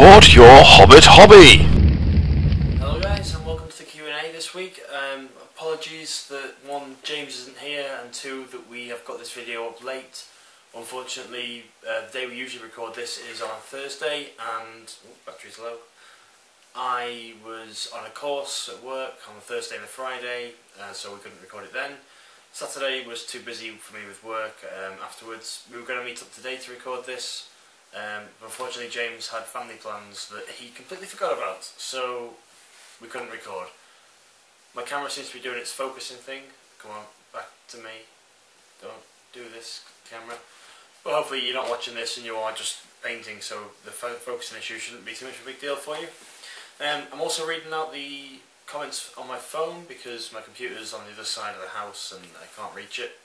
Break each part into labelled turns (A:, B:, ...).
A: Report your Hobbit hobby!
B: Hello guys, and welcome to the Q&A this week. Apologies that one, James isn't here, and two, that we have got this video up late. Unfortunately, the day we usually record this is on a Thursday, and battery's low. I was on a course at work on the Thursday and the Friday, so we couldn't record it then. Saturday was too busy for me with work. Afterwards, we were going to meet up today to record this. But unfortunately James had family plans that he completely forgot about, so we couldn't record. My camera seems to be doing its focusing thing. Come on, back to me. Don't do this, camera. But hopefully you're not watching this and you are just painting, so the focusing issue shouldn't be too much of a big deal for you. I'm also reading out the comments on my phone because my computer's on the other side of the house and I can't reach it,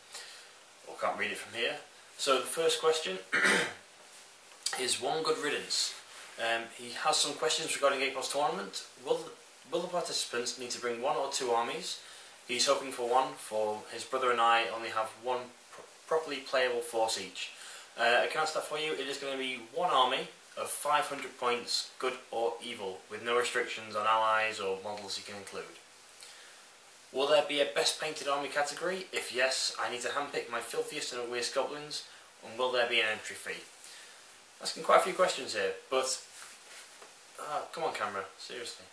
B: or can't read it from here. So the first question is One Good Riddance. He has some questions regarding APOS tournament. Will the participants need to bring one or two armies? He's hoping for one, for his brother and I only have one properly playable force each. I can answer that for you. It is going to be one army of 500 points, good or evil, with no restrictions on allies or models you can include. Will there be a best painted army category? If yes, I need to handpick my filthiest and ugliest goblins, and will there be an entry fee? Asking quite a few questions here, but come on camera, seriously.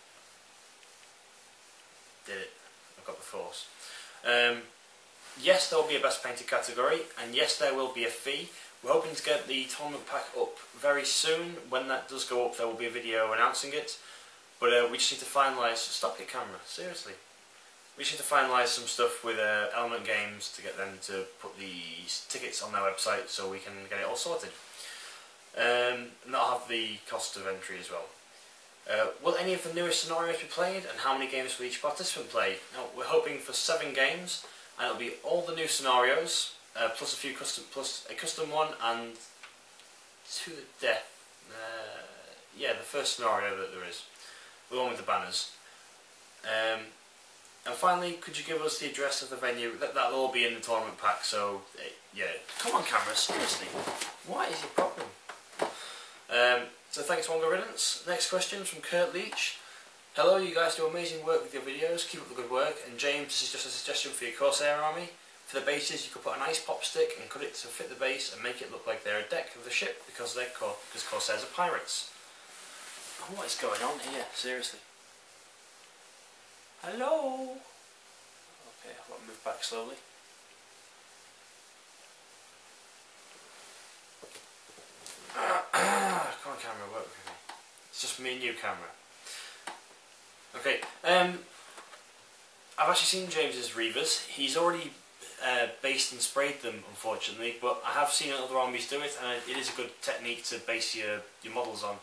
B: Did it. I've got the force. Yes, there will be a best painted category, and yes, there will be a fee. We're hoping to get the tournament pack up very soon. When that does go up, there will be a video announcing it, but we just need to finalise. Stop your camera, seriously. We just need to finalise some stuff with Element Games to get them to put the tickets on their website so we can get it all sorted. And that'll have the cost of entry as well. Will any of the newest scenarios be played, and how many games will each participant play? Now, we're hoping for 7 games, and it'll be all the new scenarios, plus a few plus a custom one, and to the death. Yeah, the first scenario that there is, the one with the banners. And finally, could you give us the address of the venue? That'll all be in the tournament pack. So yeah, come on, camera, seriously. What is your problem? So thanks, One Good Riddance. Next question from Kurt Leach. Hello, you guys do amazing work with your videos. Keep up the good work. And James, this is just a suggestion for your Corsair army. For the bases, you could put a nice pop stick and cut it to fit the base and make it look like they're a deck of the ship because Corsairs are pirates. Oh, what is going on here? Seriously. Hello. Okay, I've got to move back slowly. Come on, camera, work with me. It's just me and you, camera. Okay, I've actually seen James's Reavers. He's already based and sprayed them, unfortunately, but I have seen other armies do it, and it is a good technique to base your models on.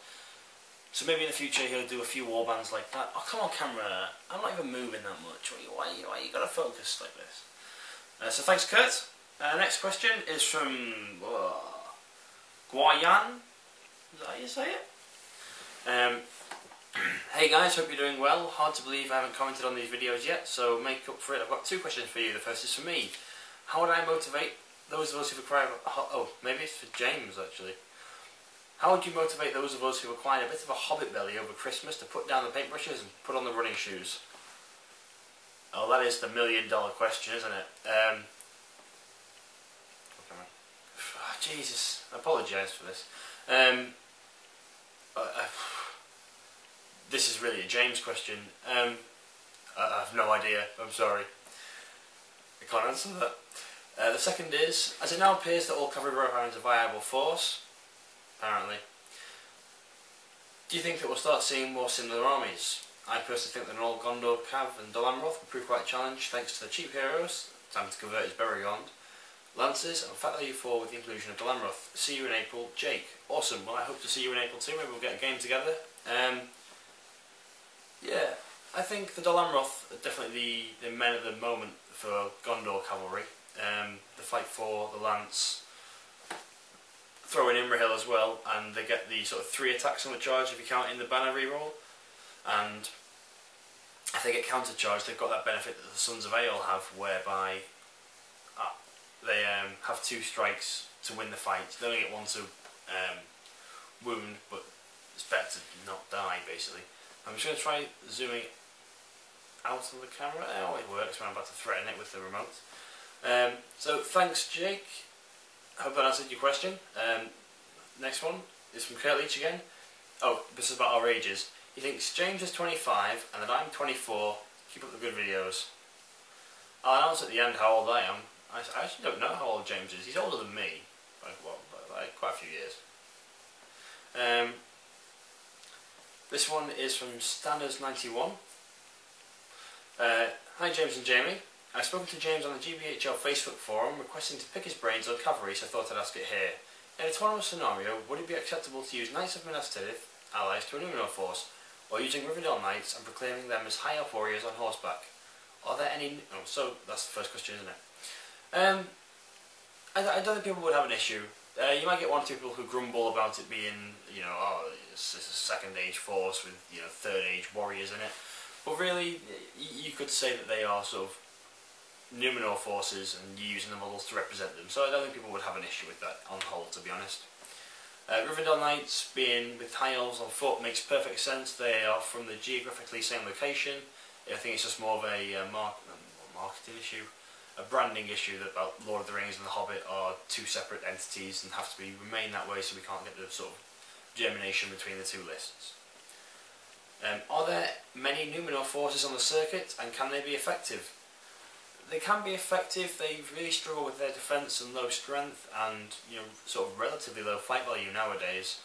B: So maybe in the future he'll do a few warbands like that. Oh, come on, camera. I'm not even moving that much. Why you gotta focus like this? So thanks, Kurt. Next question is from Guayan. Is that how you say it? Hey guys, hope you're doing well. Hard to believe I haven't commented on these videos yet, so make up for it. I've got 2 questions for you. The first is for me. How would I motivate those of us who acquire... Oh, maybe it's for James, actually. How would you motivate those of us who acquired a bit of a Hobbit belly over Christmas to put down the paintbrushes and put on the running shoes? Oh, that is the million-dollar question, isn't it? Oh, Jesus, I apologise for this. This is really a James question. I have no idea, I'm sorry. I can't answer that. The second is, as it now appears that all cavalry roadhounds are a viable force, apparently, do you think that we'll start seeing more similar armies? I personally think that an all Gondor, Cav and Dol Amroth will prove quite a challenge thanks to the cheap heroes, time to convert his Berigond, Lances, and Fat Value 4 with the inclusion of Dol Amroth. See you in April, Jake. Awesome, well I hope to see you in April too, maybe we'll get a game together. Yeah, I think the Dol Amroth are definitely the men of the moment for Gondor cavalry. The fight for the lance, throw in Imrahil as well, and they get the sort of 3 attacks on the charge if you count in the banner reroll. And if they get counter charged, they've got that benefit that the Sons of Ale have, whereby they have 2 strikes to win the fight. They only get 1 to wound, but it's better to not die, basically. I'm just going to try zooming out of the camera. Oh, it works when I'm about to threaten it with the remote. So thanks, Jake. Hope that answered your question. Next one is from Kurt Leach again. Oh, this is about our ages. He thinks James is 25 and that I'm 24. Keep up the good videos. I'll announce at the end how old I am. I actually don't know how old James is. He's older than me, by quite a few years. This one is from Stanners91. Hi James and Jamie. I've spoken to James on the GBHL Facebook forum requesting to pick his brains on cavalry, so I thought I'd ask it here. In a tournament scenario, would it be acceptable to use Knights of Minas Tirith, allies to a Numenor force, or using Rivendell Knights and proclaiming them as high elf warriors on horseback? Are there any... Oh, so that's the first question, isn't it? I don't think people would have an issue. You might get one or two people who grumble about it being, you know, oh, it's a second age force with, you know, third age warriors in it. But really, you could say that they are sort of Numenor forces and you're using the models to represent them. So I don't think people would have an issue with that on the whole, to be honest. Rivendell Knights being with high elves on foot makes perfect sense. They are from the geographically same location. I think it's just more of a marketing issue, a branding issue that about Lord of the Rings and the Hobbit are two separate entities and have to remain that way, so we can't get the sort of germination between the two lists. Are there many Numenor forces on the circuit, and can they be effective? They can be effective. They really struggle with their defence and low strength, and you know, sort of relatively low fight value nowadays.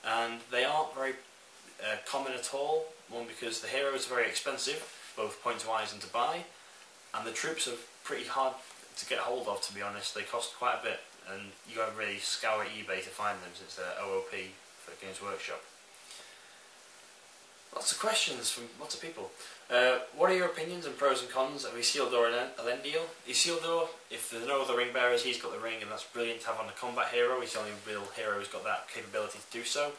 B: And they aren't very common at all. One, because the heroes are very expensive, both points-wise and to buy, and the troops are pretty hard to get hold of, to be honest. They cost quite a bit, and you got to really scour eBay to find them since they're OOP for Games Workshop. Lots of questions from lots of people. What are your opinions and pros and cons of Isildur and Elendil? Isildur, if there's no other ring bearers, he's got the ring, and that's brilliant to have on a combat hero. He's the only real hero who's got that capability to do so.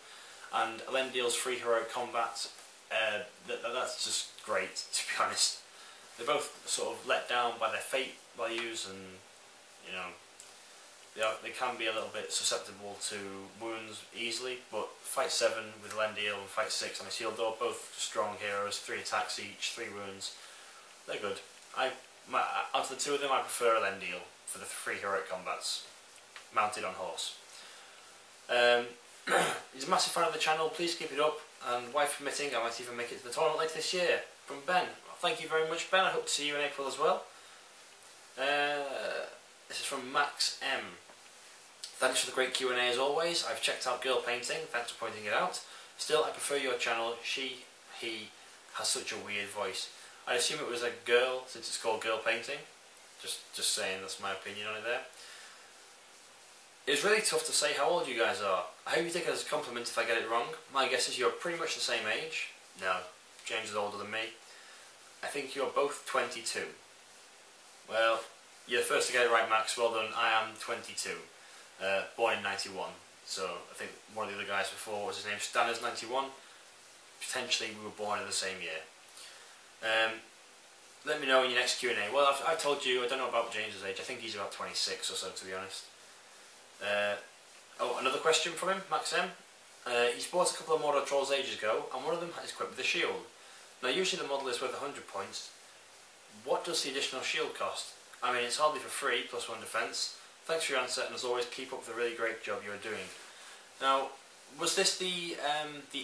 B: And Elendil's free heroic combat, that's just great, to be honest. They're both sort of let down by their fate values, and you know, they can be a little bit susceptible to wounds easily, but Fight 7 with Elendil and Fight 6 on Isildur, both strong heroes, 3 attacks each, 3 wounds. They're good. Out of the two of them, I prefer Elendil for the free heroic combats, mounted on horse. He's a massive fan of the channel, please keep it up, and wife permitting, I might even make it to the tournament later this year. From Ben. Thank you very much, Ben. I hope to see you in April as well. This is from Max M. Thanks for the great Q&A as always. I've checked out Girl Painting, thanks for pointing it out. Still, I prefer your channel. He has such a weird voice. I assume it was a girl, since it's called Girl Painting. Just saying, that's my opinion on it there. It's really tough to say how old you guys are. I hope you take it as a compliment if I get it wrong. My guess is you're pretty much the same age. No, James is older than me. I think you're both 22. Well, you're the first to get it right, Max. Well done. I am 22. Born in 91. So I think one of the other guys before, was his name Stanners91. Potentially we were born in the same year. Let me know in your next Q&A. Well, I've told you, I don't know about James's age. I think he's about 26 or so, to be honest. Oh, another question from him, Max M. He's bought a couple of Mordor Trolls ages ago, and one of them is equipped with a shield. Now, usually the model is worth 100 points. What does the additional shield cost? I mean, it's hardly for free, +1 defence. Thanks for your answer, and as always, keep up the really great job you are doing. Now, was this the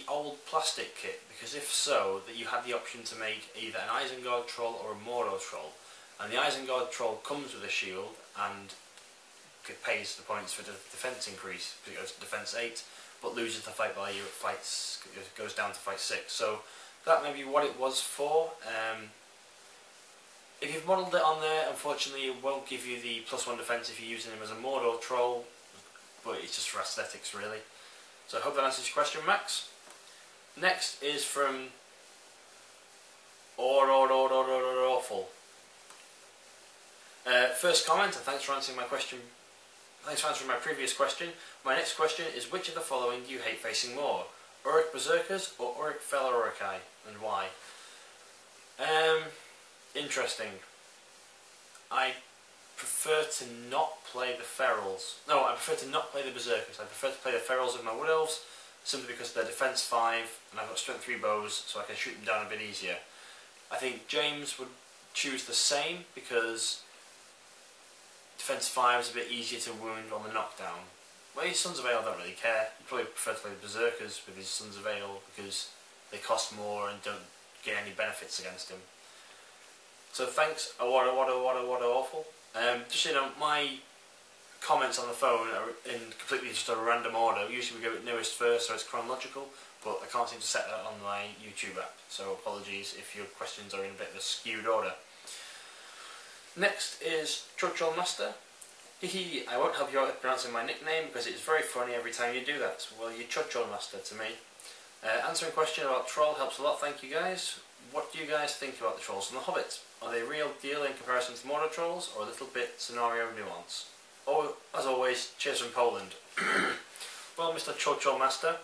B: old plastic kit? Because if so, that you had the option to make either an Isengard Troll or a Mordor Troll. And the Isengard Troll comes with a shield, and it pays the points for the defence increase, because it goes to defence 8, but loses the fight value at goes down to fight 6. So that may be what it was for. If you've modelled it on there, unfortunately it won't give you the +1 defence if you're using him as a Mordor Troll, but it's just for aesthetics really. So I hope that answers your question, Max. Next is from Awful. First comment, and thanks for answering my question. Thanks for answering my previous question. My next question is, which of the following do you hate facing more? Uruk Berserkers or Uruk Fel Urukai, and why? Interesting. I prefer to not play the Ferals. No, I prefer to not play the Berserkers. I prefer to play the Ferals of my Wood Elves, simply because they're defense 5 and I've got strength 3 bows, so I can shoot them down a bit easier. I think James would choose the same because defense 5 is a bit easier to wound on the knockdown. Well, his Sons of Ale don't really care. He'd probably prefer to play Berserkers with his Sons of Ale because they cost more and don't get any benefits against him. So thanks, what awful. Just so you know, my comments on the phone are in completely just a random order. Usually we go newest first, so it's chronological, but I can't seem to set that on my YouTube app, so apologies if your questions are in a bit of a skewed order. Next is Churchill Master. Hehe, I won't help you out with pronouncing my nickname because it's very funny every time you do that. Well, you're Churchill Master to me. Answering a question about Troll helps a lot, thank you guys. What do you guys think about the trolls from The Hobbit? Are they real deal in comparison to Mordor trolls, or a little bit scenario nuance? Oh, as always, cheers from Poland. Well, Mr. Churchill Master,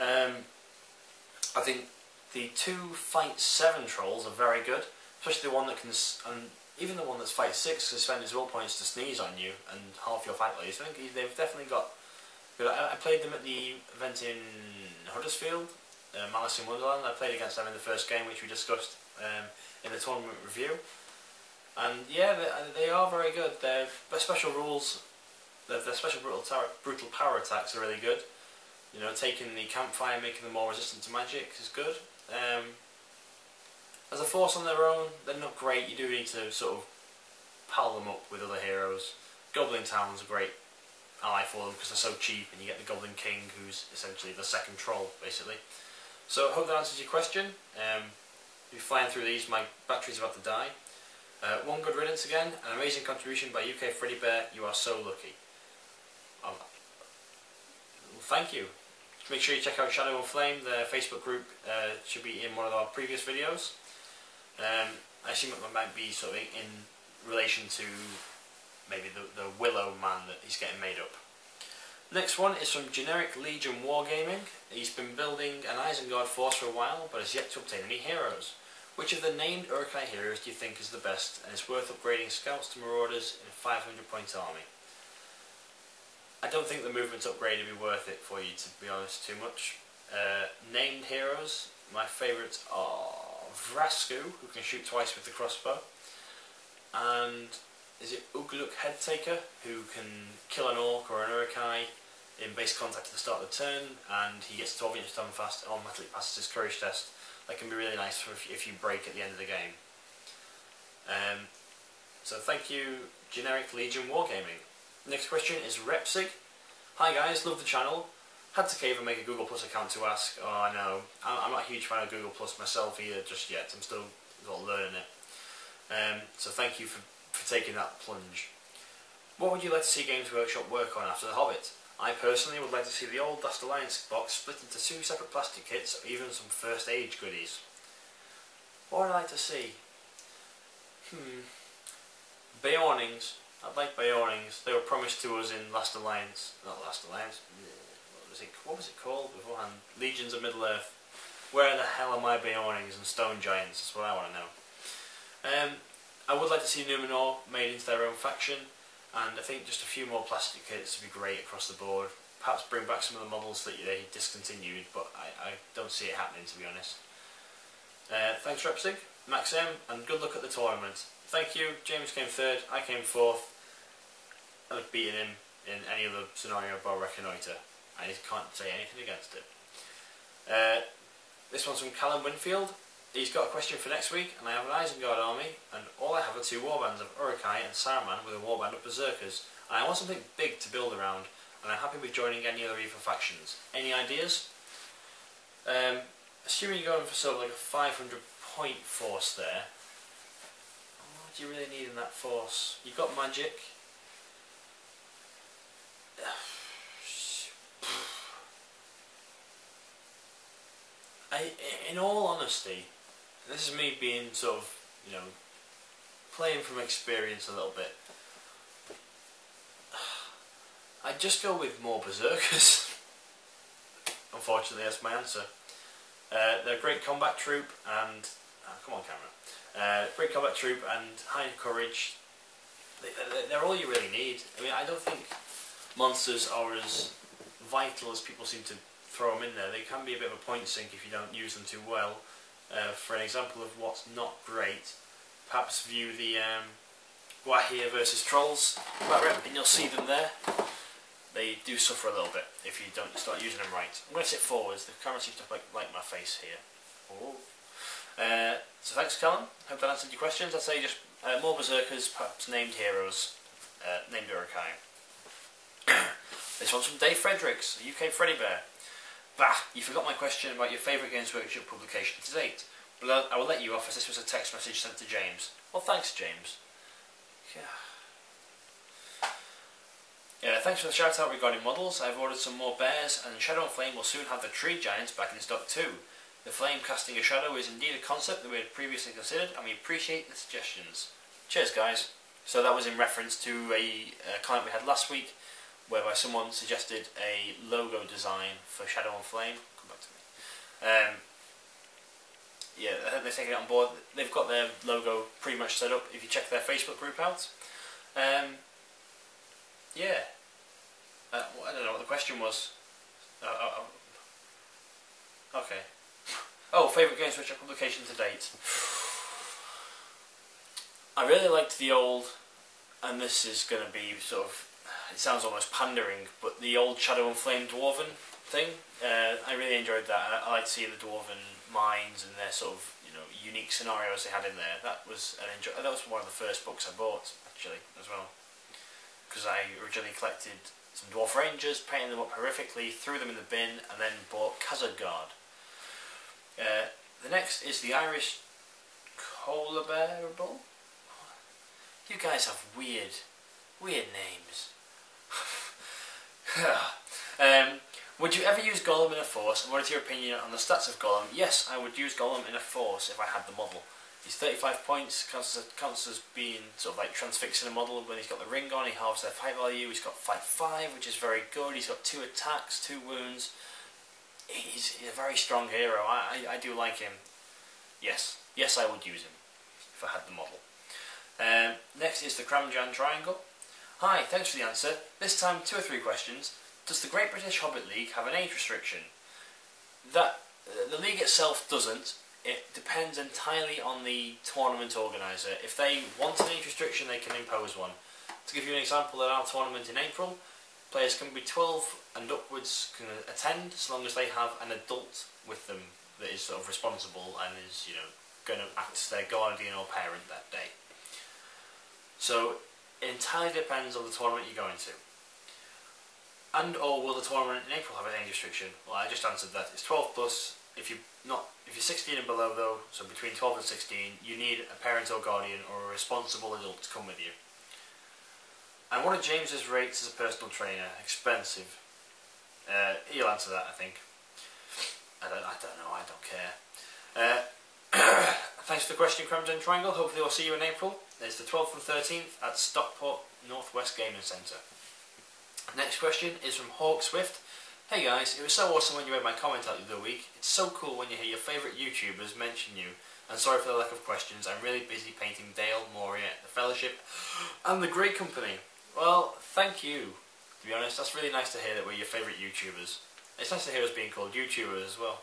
B: I think the 2 Fight 7 trolls are very good, especially the one that can, and even the one that's Fight 6 can spend his will points to sneeze on you and half your fight lays. I think they've definitely got. I played them at the event in Huddersfield, Malice in Wonderland. I played against them in the first game, which we discussed in the tournament review. And yeah, they are very good. Their special rules, their special brutal power attacks are really good. You know, taking the campfire, making them more resistant to magic is good. As a force on their own, they're not great. You do need to sort of pal them up with other heroes. Goblin Town's a great ally for them because they're so cheap, and you get the Goblin King, who's essentially the second troll, basically. So I hope that answers your question. You're flying through these, my battery's about to die. One good riddance again, an amazing contribution by UK Freddy Bear, you are so lucky. Well, thank you. Make sure you check out Shadow and Flame, the Facebook group should be in one of our previous videos. I assume it might be sort of in relation to maybe the Willow man that he's getting made up. Next one is from Generic Legion Wargaming. He's been building an Isengard force for a while, but has yet to obtain any heroes. Which of the named Uruk-hai heroes do you think is the best, and is worth upgrading scouts to marauders in a 500-point army? I don't think the movement upgrade would be worth it for you, to be honest, too much. Named heroes, my favourites are Vrasku, who can shoot twice with the crossbow, and is it Ugluk Headtaker, who can kill an orc or an Uruk-hai in base contact at the start of the turn, and he gets 12 inches done fast, automatically passes his courage test. That can be really nice for if you break at the end of the game. So thank you, Generic Legion Wargaming. Next question is Repsig. Hi guys, love the channel. Had to cave and make a Google Plus account to ask. Oh, I know. I'm not a huge fan of Google Plus myself either just yet. I'm still learning it. So thank you for taking that plunge. What would you like to see Games Workshop work on after The Hobbit? I personally would like to see the old Dust Alliance box split into 2 separate plastic kits, or even some first aid goodies. What would I like to see? Beornings. I'd like Beornings. They were promised to us in Last Alliance. Not Last Alliance. What was it called beforehand? Legions of Middle-earth. Where the hell are my Beornings and Stone Giants? That's what I want to know. I would like to see Numenor made into their own faction. And I think just a few more plastic kits would be great across the board. Perhaps bring back some of the models that they discontinued, but I don't see it happening, to be honest. Thanks Repsig, Max M, and good luck at the tournament. Thank you, James came 3rd, I came 4th. I've beaten him in any other scenario bar Reconnoiter. I can't say anything against it. This one's from Callum Winfield. He's got a question for next week, and I have an Isengard army, and all I have are 2 warbands of Uruk-hai and Saruman with a warband of Berserkers. And I want something big to build around, and I'm happy with joining any other evil factions. Any ideas? Assuming you're going for sort of like a 500-point force there, what do you really need in that force? You've got magic. In all honesty, this is me being sort of, playing from experience a little bit. I'd just go with more Berserkers. Unfortunately, that's my answer. They're a great combat troop and... come on, camera. Great combat troop and high courage. They're all you really need. I mean, I don't think monsters are as vital as people seem to throw them in there. They can be a bit of a point sink if you don't use them too well. For an example of what's not great, perhaps view the Wahir versus Trolls back and you'll see them there. They do suffer a little bit if you don't start using them right. I'm going to sit forwards. The camera seems to like my face here. Oh. So thanks, Callum. Hope that answered your questions. I'd say just more berserkers, perhaps named heroes, named Urukai. This one's from Dave Fredericks, a UK Freddy Bear. Bah, you forgot my question about your favourite Games Workshop publication to date. But I will let you off as this was a text message sent to James. Well, thanks, James. Yeah, thanks for the shout out regarding models. I've ordered some more bears, and Shadow and Flame will soon have the Tree Giants back in stock too. The flame casting a shadow is indeed a concept that we had previously considered, and we appreciate the suggestions. Cheers, guys. So that was in reference to a comment we had last week, whereby someone suggested a logo design for Shadow and Flame. Come back to me. Yeah, I think they're taking it on board. They've got their logo pretty much set up if you check their Facebook group out. Yeah. I don't know what the question was. Okay. Oh, favourite Games Workshop publication to date. I really liked the old, and this is going to be sort of, it sounds almost pandering, but the old Shadow and Flame Dwarven thing. I really enjoyed that. I like seeing the Dwarven mines and their sort of, you know, unique scenarios they had in there. That was one of the first books I bought, actually, as well. Because I originally collected some Dwarf Rangers, painted them up horrifically, threw them in the bin, and then bought Khazad-Guard. The next is the Irish Collabearable. You guys have weird names. Would you ever use Gollum in a force, and what is your opinion on the stats of Gollum? Yes, I would use Gollum in a force if I had the model. He's 35 points, counts as being sort of like transfixing a model when he's got the ring on. He halves their fight value. He's got fight 5, which is very good. He's got 2 attacks, 2 wounds. He's a very strong hero. I do like him. Yes, I would use him if I had the model. Next is the Cramjan Triangle. Hi, thanks for the answer. This time 2 or 3 questions. Does the Great British Hobbit League have an age restriction? The league itself doesn't. It depends entirely on the tournament organiser. If they want an age restriction, they can impose one. To give you an example, at our tournament in April, players can be 12 and upwards can attend, as long as they have an adult with them that is sort of responsible and is, you know, going to act as their guardian or parent that day. So it entirely depends on the tournament you're going to. And or will the tournament in April have an age restriction? Well, I just answered that. It's 12 plus. If you're 16 and below though, so between 12 and 16, you need a parent or guardian or a responsible adult to come with you. And what are James's rates as a personal trainer? Expensive. He'll answer that, I think. I don't know, I don't care. Thanks for the question, Cramden Triangle. Hopefully I'll see you in April. There's the 12th and 13th at Stockport Northwest Gaming Centre. Next question is from Hawk Swift. Hey guys, it was so awesome when you read my comment out the other week. It's so cool when you hear your favourite YouTubers mention you. And sorry for the lack of questions, I'm really busy painting Dale, Moria, the Fellowship, and the Grey Company. Well, thank you. To be honest, that's really nice to hear that we're your favourite YouTubers. It's nice to hear us being called YouTubers as well.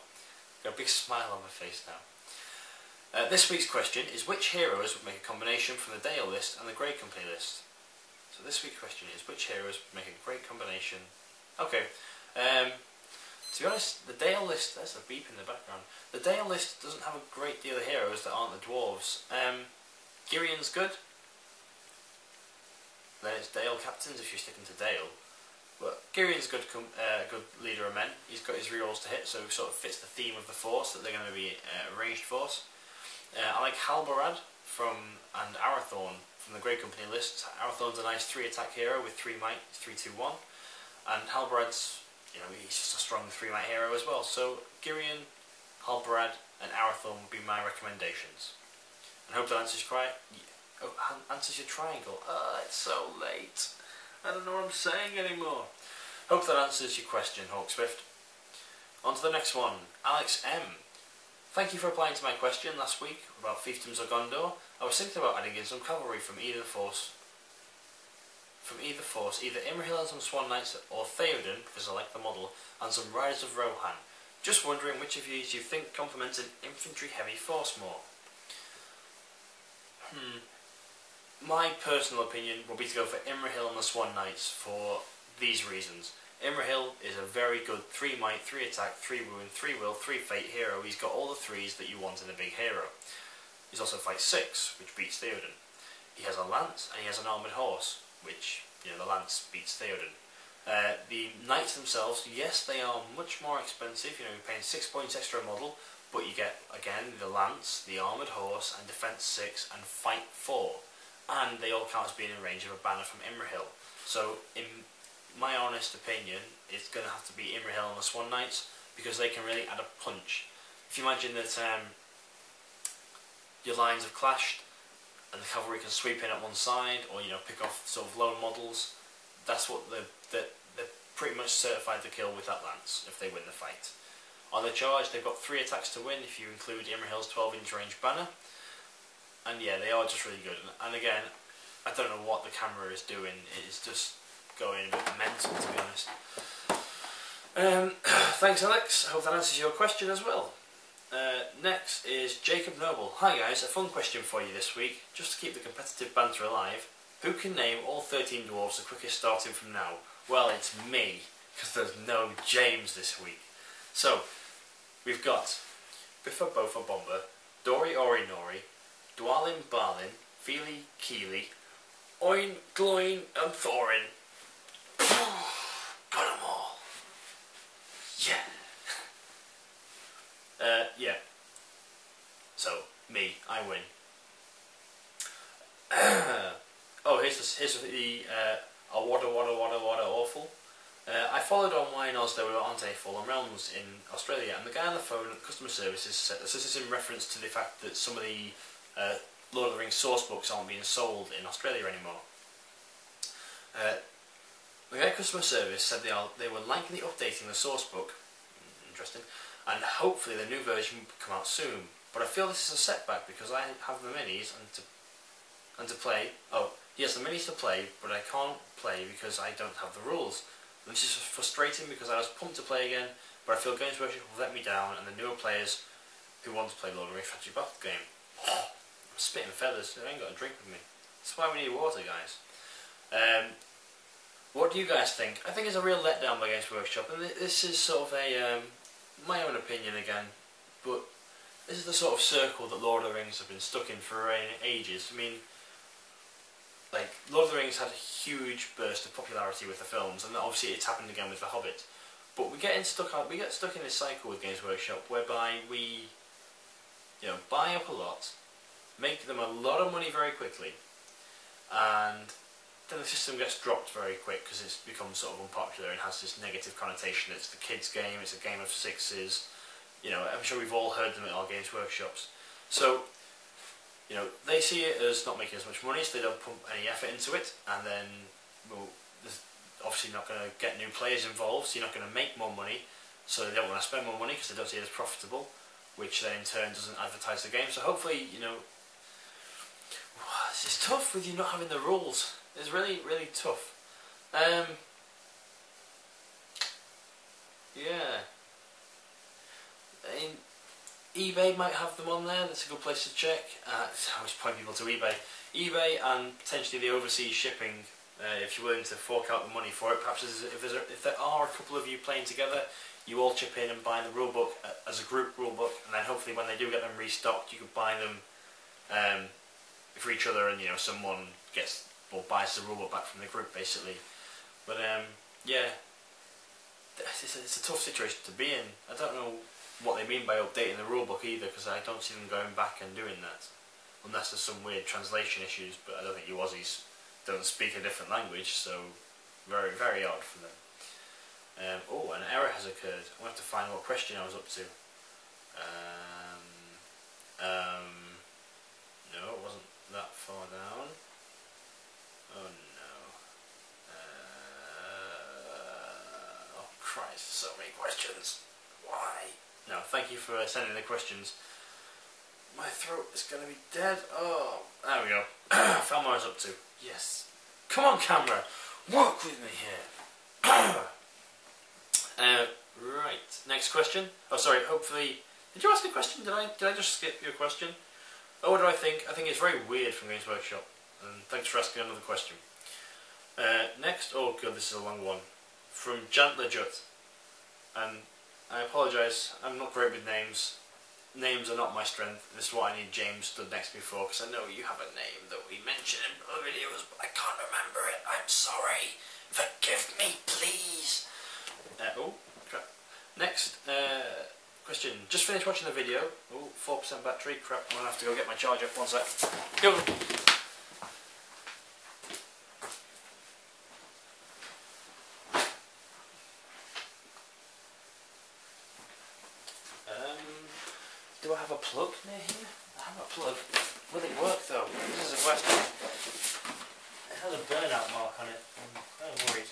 B: Got a big smile on my face now. This week's question is which heroes would make a combination from the Dale list and the Grey Company list? So this week's question is which heroes would make a great combination? Okay. To be honest, the Dale list, there's a beep in the background. The Dale list doesn't have a great deal of heroes that aren't the dwarves. Girion's good. Then it's Dale captains if you're sticking to Dale. But Girion's good leader of men. He's got his rerolls to hit, so it sort of fits the theme of the force, that they're going to be a ranged force. I like Halbarad and Arathorn from the Grey Company list. Arathorn's a nice 3 attack hero with 3 might, 3-2-1. And Halbarad's, you know, he's just a strong 3 might hero as well. So Girion, Halbarad and Arathorn would be my recommendations. And I hope that answers your triangle. It's so late. I don't know what I'm saying anymore. Hope that answers your question, Hawkswift. On to the next one. Alex M. Thank you for replying to my question last week about Fiefdoms of Gondor. I was thinking about adding in some cavalry from either force. from either force, either Imrahil and some Swan Knights or Theoden, because I like the model, and some Riders of Rohan. Just wondering which of these you think complements an infantry heavy force more. My personal opinion would be to go for Imrahil and the Swan Knights for these reasons. Imrahil is a very good 3 might, 3 attack, 3 wound, 3 will, 3 fate hero. He's got all the 3s that you want in a big hero. He's also fight 6, which beats Theoden. He has a lance and he has an armoured horse, which, the lance beats Theoden. The knights themselves, yes, they are much more expensive. You're paying 6 points extra a model, but you get, again, the lance, the armoured horse, and defense 6, and fight 4. And they all count as being in range of a banner from Imrahil. So, in my honest opinion, it's going to have to be Imrahil and the Swan Knights, because they can really add a punch. If you imagine that your lines have clashed, and the cavalry can sweep in at one side, or pick off sort of lone models, that's what they're pretty much certified to kill with that lance if they win the fight. On the charge, they've got 3 attacks to win if you include Imrahil's 12-inch range banner, and yeah, they are just really good. And again, I don't know what the camera is doing; it's just going a bit mental, to be honest. Thanks, Alex. I hope that answers your question as well. Next is Jacob Noble. Hi guys, a fun question for you this week, just to keep the competitive banter alive. Who can name all 13 dwarves the quickest starting from now? Well, it's me, because there's no James this week. So, we've got Biffa Bofa Bomber, Dori Ori Nori, Dwalin Balin, Feely Keely, Oin Gloin and Thorin. Got them all. Yeah. Yeah. So, me, I win. Oh, here's the Wada Awful. I followed online as there aren't any Fallen Realms in Australia, and the guy on the phone at customer services said this is in reference to the fact that some of the Lord of the Rings source books aren't being sold in Australia anymore. The guy at customer service said they were likely updating the source book. Interesting. And hopefully the new version will come out soon. But I feel this is a setback because I have the minis and to play. Oh, he has the minis to play, but I can't play because I don't have the rules. And this is frustrating because I was pumped to play again, but I feel Games Workshop will let me down, and the newer players who want to play Lord of the Rings Strategy Battle game. I'm spitting feathers. I ain't got a drink with me. That's why we need water, guys. What do you guys think? I think it's a real letdown by Games Workshop, and this is sort of a my own opinion again, but this is the sort of circle that Lord of the Rings have been stuck in for ages. I mean, like, Lord of the Rings had a huge burst of popularity with the films, and obviously it's happened again with The Hobbit. But we get stuck in this cycle with Games Workshop whereby we, buy up a lot, make them a lot of money very quickly, and then the system gets dropped very quick because it's become sort of unpopular and has this negative connotation. It's the kids' game, it's a game of sixes. I'm sure we've all heard them at our Games Workshops. So, they see it as not making as much money, so they don't pump any effort into it, and then, well, there's obviously not going to get new players involved, so you're not going to make more money, so they don't want to spend more money because they don't see it as profitable, which then in turn doesn't advertise the game. So hopefully, it's tough with you not having the rules. It's really, really tough. Yeah. eBay might have them on there. That's a good place to check. I always point people to eBay. eBay and potentially the overseas shipping, if you're willing to fork out the money for it. Perhaps if there are a couple of you playing together, you all chip in and buy the rulebook as a group rulebook, and then hopefully when they do get them restocked, you could buy them for each other, and someone gets or buys the rulebook back from the group, basically. But yeah, it's a tough situation to be in. I don't know what they mean by updating the rulebook either, because I don't see them going back and doing that, unless there's some weird translation issues. But I don't think you Aussies don't speak a different language, so very, very odd for them. Oh, an error has occurred. I'll have to find what question I was up to. No, it wasn't that far down. Oh no. Oh Christ, so many questions. Why? No, thank you for sending the questions. My throat is going to be dead. Oh, there we go. I found what I was up to. Yes. Come on, camera, work with me here. Right, next question. Oh, sorry. Hopefully, did you ask a question? Did I just skip your question? Oh, what do I think? I think it's very weird from Games Workshop. And thanks for asking another question. Next, oh god, this is a long one. From Jantler Jut. And I apologise, I'm not great with names. Names are not my strength. This is why I need James stood next to me for, because I know you have a name that we mentioned in other videos, but I can't remember it. I'm sorry. Forgive me, please. Oh, crap. Next, question. Just finished watching the video. Oh, 4% battery. Crap, I'm going to have to go get my charger. One sec. Go. Do I have a plug near here? I have a plug. Will it work though? This is a question. It has a burnout mark on it. I'm kind of worried.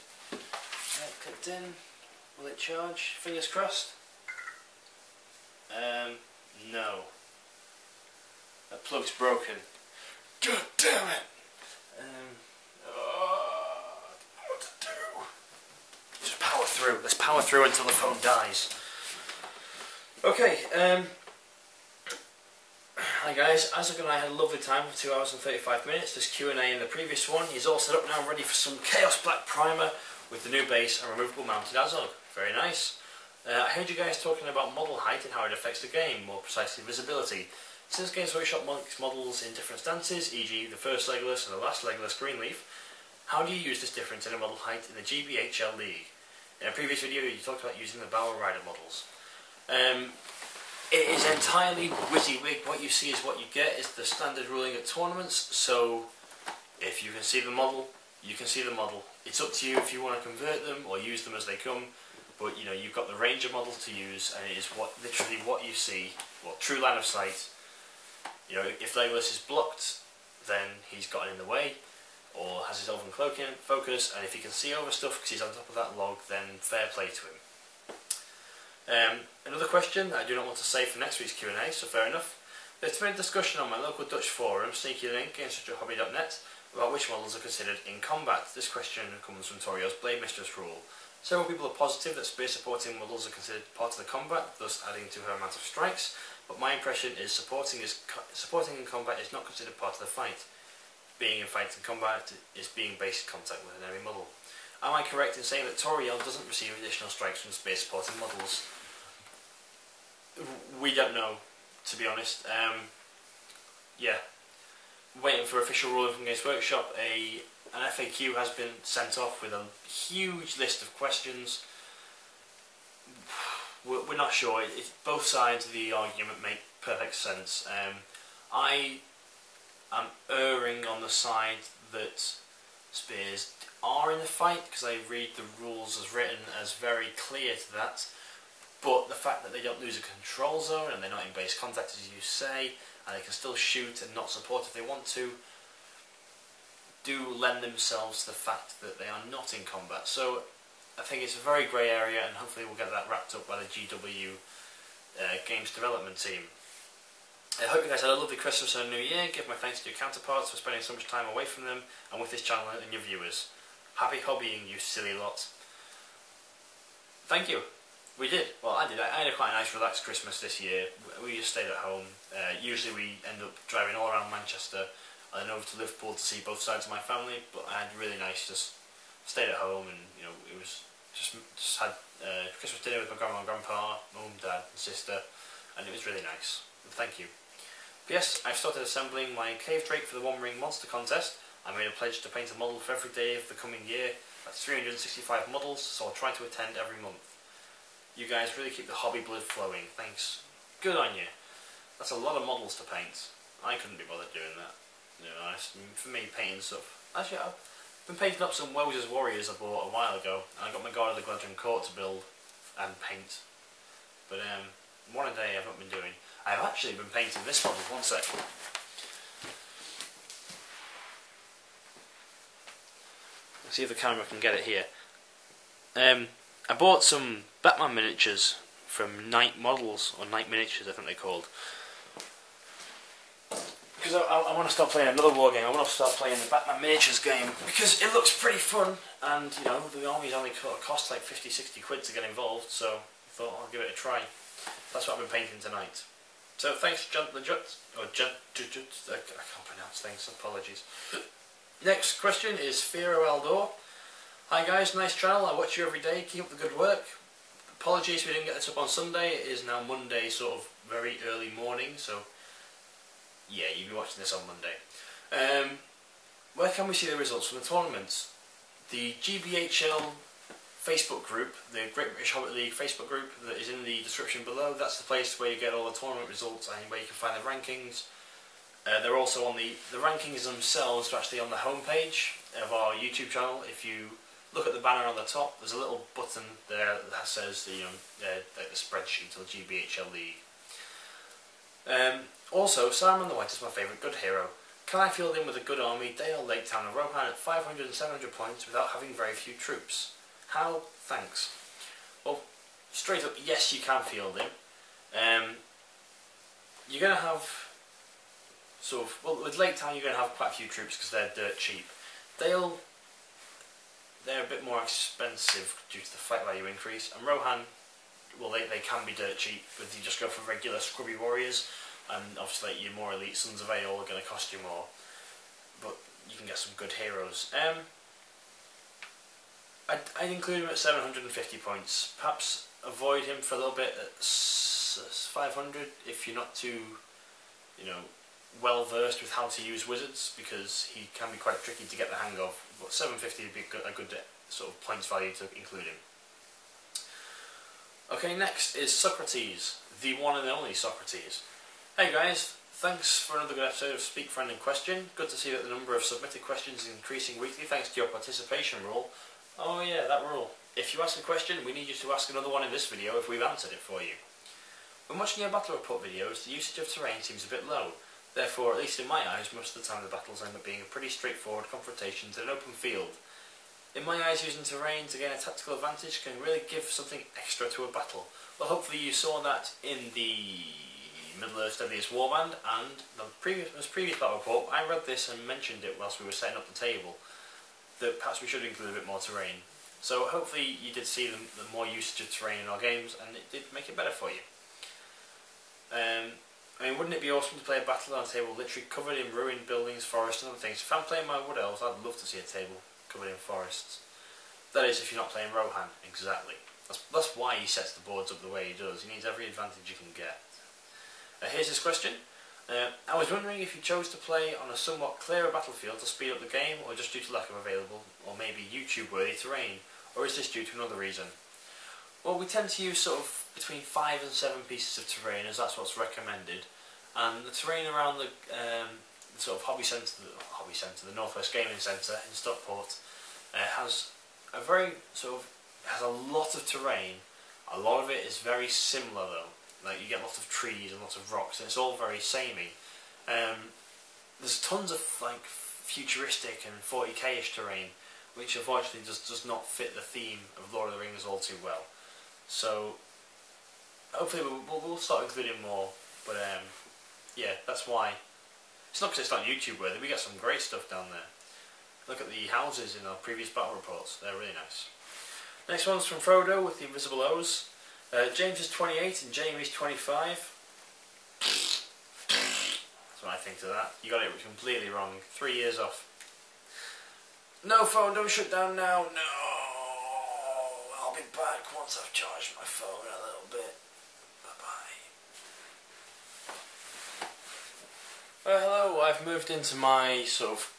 B: Clipped in. Will it charge? Fingers crossed. No. That plug's broken. God damn it! I don't know what to do. Just power through. Let's power through until the phone dies. Okay, hi guys, Isaac and I had a lovely time for 2 hours and 35 minutes. This Q&A in the previous one. He's all set up now, ready for some Chaos Black Primer with the new base and removable mounted Azog. Very nice. I heard you guys talking about model height and how it affects the game, more precisely visibility. Since Games Workshop makes models in different stances, e.g. the first Legolas and the last Legolas Greenleaf, how do you use this difference in a model height in the GBHL League? In a previous video you talked about using the Bower Rider models. It is entirely WYSIWYG. What you see is what you get. It's the standard ruling at tournaments, so if you can see the model, you can see the model. It's up to you if you want to convert them or use them as they come, but you know, you've got the range of models to use, and it is literally what you see, well, true line of sight. You know, if Legolas is blocked, then he's gotten in the way, or has his elven cloak in focus, and if he can see over stuff because he's on top of that log, then fair play to him. Another question that I do not want to save for next week's Q&A, so fair enough. There's been a discussion on my local Dutch forum, sneaky link, GameHobbit.net, about which models are considered in combat. This question comes from Torio's Blade Mistress rule. Several people are positive that spear supporting models are considered part of the combat, thus adding to her amount of strikes, but my impression is supporting in combat is not considered part of the fight. Being in fight and combat is being basic contact with an enemy model. Am I correct in saying that Toriel doesn't receive additional strikes from spear supporting models? We don't know, to be honest. Yeah, waiting for official ruling from Games Workshop. An FAQ has been sent off with a huge list of questions. We're not sure. Both sides of the argument make perfect sense. I am erring on the side that spears are in the fight because I read the rules as written as very clear to that. But the fact that they don't lose a control zone and they're not in base contact as you say, and they can still shoot and not support if they want to, do lend themselves to the fact that they are not in combat. So I think it's a very grey area, and hopefully we'll get that wrapped up by the GW Games Development team. I hope you guys had a lovely Christmas and a New Year. Give my thanks to your counterparts for spending so much time away from them and with this channel and your viewers. Happy hobbying, you silly lot. Thank you. We did. Well, I did. I had a quite a nice relaxed Christmas this year. We just stayed at home. Usually we end up driving all around Manchester and then over to Liverpool to see both sides of my family, but I had really nice, just stayed at home, and you know, it was just had Christmas dinner with my grandma and grandpa, mum, dad and sister, and it was really nice. Thank you. P.S. I've started assembling my cave drake for the One Ring Monster Contest. I made a pledge to paint a model for every day of the coming year. That's 365 models, so I'll try to attend every month. You guys really keep the hobby blood flowing. Thanks. Good on you. That's a lot of models to paint. I couldn't be bothered doing that. You know, for me, painting stuff. Actually, I've been painting up some Wels's Warriors I bought a while ago, and I got my Guard of the Gladron Court to build and paint. But one a day I've not been doing. I've actually been painting this model. One sec. Let's see if the camera can get it here. I bought some Batman miniatures from Night Models, or Night Miniatures I think they're called. Because because I want to start playing another war game. I want to start playing the Batman Miniatures game because it looks pretty fun, and you know the armies only cost like 50-60 quid to get involved. So I thought I'll give it a try. That's what I've been painting tonight. So thanks, Junt the Jut, or Junt, I can't pronounce things. Apologies. Next question is Firo Eldor. Hi guys, nice channel. I watch you every day. Keep up the good work. Apologies we didn't get this up on Sunday. It is now Monday, sort of very early morning. So yeah, you'll be watching this on Monday. Where can we see the results from the tournaments? The GBHL Facebook group, the Great British Hobbit League Facebook group that is in the description below. That's the place where you get all the tournament results and where you can find the rankings. They're also on the rankings themselves are actually on the homepage of our YouTube channel. If you look at the banner on the top, there's a little button there that says the like the spreadsheet or GBHL League. Also, Saruman the White is my favourite good hero. Can I field in with a good army, Dale, Lake Town and Rohan at 500 and 700 points without having very few troops? How? Thanks. Well, straight up, yes, you can field him. You're going to have sort of, well, with Lake Town you're going to have quite a few troops because they're dirt cheap. Dale, they're a bit more expensive due to the fight value increase, and Rohan, well, they can be dirt cheap, but you just go for regular scrubby warriors, and obviously your more elite Sons of Aeol are going to cost you more, but you can get some good heroes. I'd include him at 750 points. Perhaps avoid him for a little bit at 500 if you're not too, you know, well versed with how to use wizards, because he can be quite tricky to get the hang of. But 750 would be a good sort of points value to include him. Okay, next is Socrates, the one and only Socrates. Hey guys, thanks for another good episode of Speak Friend in Question. Good to see that the number of submitted questions is increasing weekly thanks to your participation rule. Oh yeah, that rule. If you ask a question, we need you to ask another one in this video if we've answered it for you. When watching your battle report videos, the usage of terrain seems a bit low. Therefore, at least in my eyes, most of the time the battles end up being a pretty straightforward confrontation in an open field. In my eyes, using terrain to gain a tactical advantage can really give something extra to a battle. Well, hopefully you saw that in the Middle-earth's Deadliest Warband, and the previous battle report, I read this and mentioned it whilst we were setting up the table, that perhaps we should include a bit more terrain. So hopefully you did see the more usage of terrain in our games, and it did make it better for you. I mean, wouldn't it be awesome to play a battle on a table literally covered in ruined buildings, forests and other things? If I'm playing my Wood Elves, I'd love to see a table covered in forests. That is, if you're not playing Rohan, exactly. That's why he sets the boards up the way he does. He needs every advantage you can get. Here's his question. I was wondering if you chose to play on a somewhat clearer battlefield to speed up the game, or just due to lack of available, or maybe YouTube-worthy terrain, or is this due to another reason? Well, we tend to use sort of between 5 and 7 pieces of terrain, as that's what's recommended. And the terrain around the sort of hobby centre, the Northwest Gaming Centre in Stockport, has a very has a lot of terrain. A lot of it is very similar though. Like you get lots of trees and lots of rocks, and it's all very samey. There's tons of like futuristic and 40k-ish terrain, which unfortunately does not fit the theme of Lord of the Rings all too well. So hopefully we'll start including more. But yeah, that's why. It's not because it's not YouTube worthy. We get some great stuff down there. Look at the houses in our previous battle reports. They're really nice. Next one's from Frodo with the Invisible O's. James is 28 and Jamie's 25. That's what I think to that. You got it completely wrong. 3 years off. No phone, don't shut down now. No. I'll be back once I've charged my phone a little bit. Bye bye. Hello, I've moved into my sort of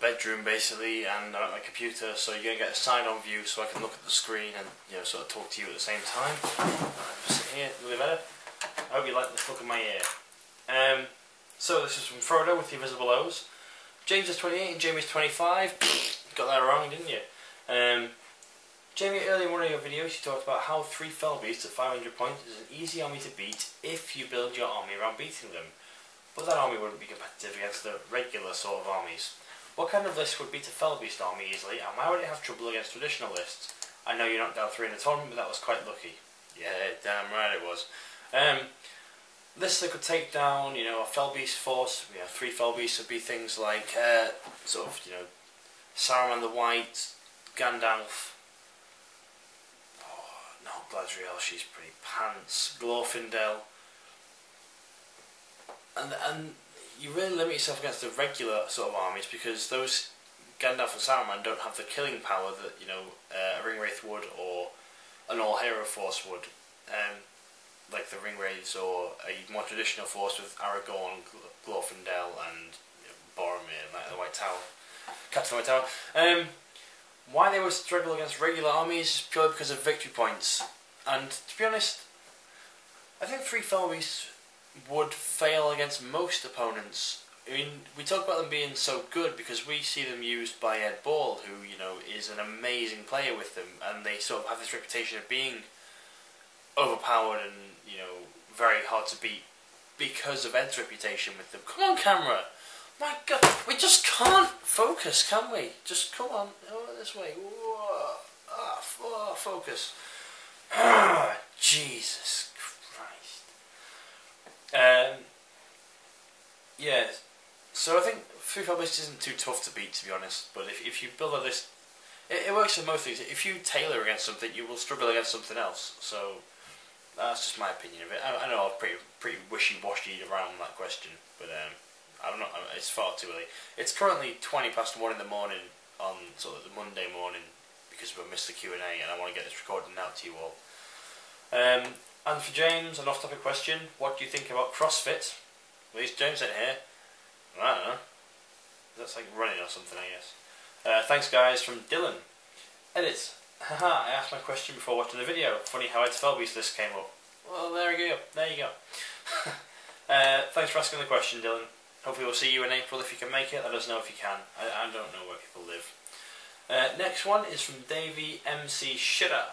B: bedroom basically, and I'm at my computer, so you're going to get a side-on view so I can look at the screen and, you know, sort of talk to you at the same time. I'm just sitting here, really better. I hope you like this look of my ear. So this is from Frodo with the Invisible O's. James is 28 and Jamie's 25. Got that wrong, didn't you? Jamie, earlier in one of your videos you talked about how 3 Fell Beasts at 500 points is an easy army to beat if you build your army around beating them. But that army wouldn't be competitive against the regular sort of armies. What kind of list would beat a Fell Beast army easily, and why would it have trouble against traditional lists? I know you're not down 3 in the tournament, but that was quite lucky. Yeah, damn right it was. this they could take down, you know, a Felbeast force. You know, 3 Felbeasts would be things like sort of, you know, Saruman the White, Gandalf. Oh, no, Galadriel, she's pretty pants. Glorfindel. And you really limit yourself against the regular sort of armies, because those Gandalf and Saruman don't have the killing power that, you know, a Ringwraith would, or an all-hero force would. Like the Ringwraiths, or a more traditional force with Aragorn, Glorfindel, and, you know, Boromir, like the White Tower, Captain White Tower. Why they would struggle against regular armies is purely because of victory points. And to be honest, I think 3 Felbeasts would fail against most opponents. I mean, we talk about them being so good because we see them used by Ed Ball, who, you know, is an amazing player with them, and they sort of have this reputation of being overpowered and, you know, very hard to beat because of Ed's reputation with them. Come on, camera! My God, we just can't focus, can we? Just come on, this way. Focus. Jesus Christ. Yeah. So I think 3 Felbeasts isn't too tough to beat, to be honest. But if you build a list, it works for most things. If you tailor against something, you will struggle against something else. So that's just my opinion of it. I know I'm pretty wishy-washy around that question, but I don't know. It's far too early. It's currently 1 in the morning on sort of the Monday morning because we missed the Q&A, and I want to get this recorded out to you all. And for James, an off-topic question: what do you think about CrossFit? Well, he's James in here. I don't know. That's like running or something, I guess. Thanks, guys, from Dylan. Edit. Haha, I asked my question before watching the video. Funny how Ed's Felbeast list came up. Well, there we go. There you go. Thanks for asking the question, Dylan. Hopefully we'll see you in April if you can make it. Let us know if you can. I don't know where people live. Next one is from Davey MC Shudder.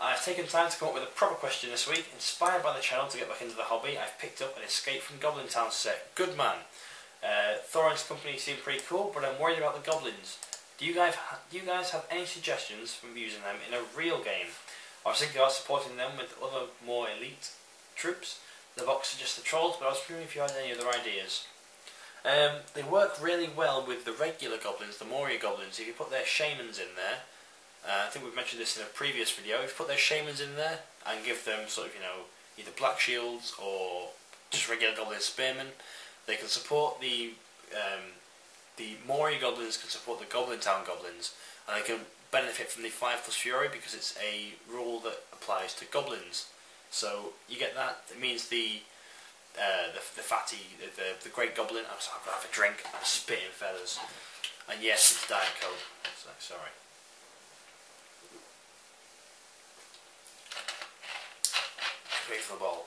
B: I've taken time to come up with a proper question this week. Inspired by the channel to get back into the hobby, I've picked up an Escape from Goblin Town set. Good man. Thorin's company seemed pretty cool, but I'm worried about the goblins. Do you guys have any suggestions from using them in a real game? I was thinking about supporting them with other more elite troops. The box suggests the trolls, but I was wondering if you had any other ideas. They work really well with the regular goblins, the Moria goblins. If you put their shamans in there, I think we've mentioned this in a previous video, if you put their shamans in there and give them sort of, you know, either black shields or just regular goblin spearmen, they can support the Moria goblins can support the Goblin Town goblins, and they can benefit from the 5+ Fury because it's a rule that applies to goblins. So you get that. It means the fatty, the great goblin. I'm sorry, I've got to have a drink. I'm spitting feathers. And yes, it's Diet Coke. Sorry. Wait for the ball.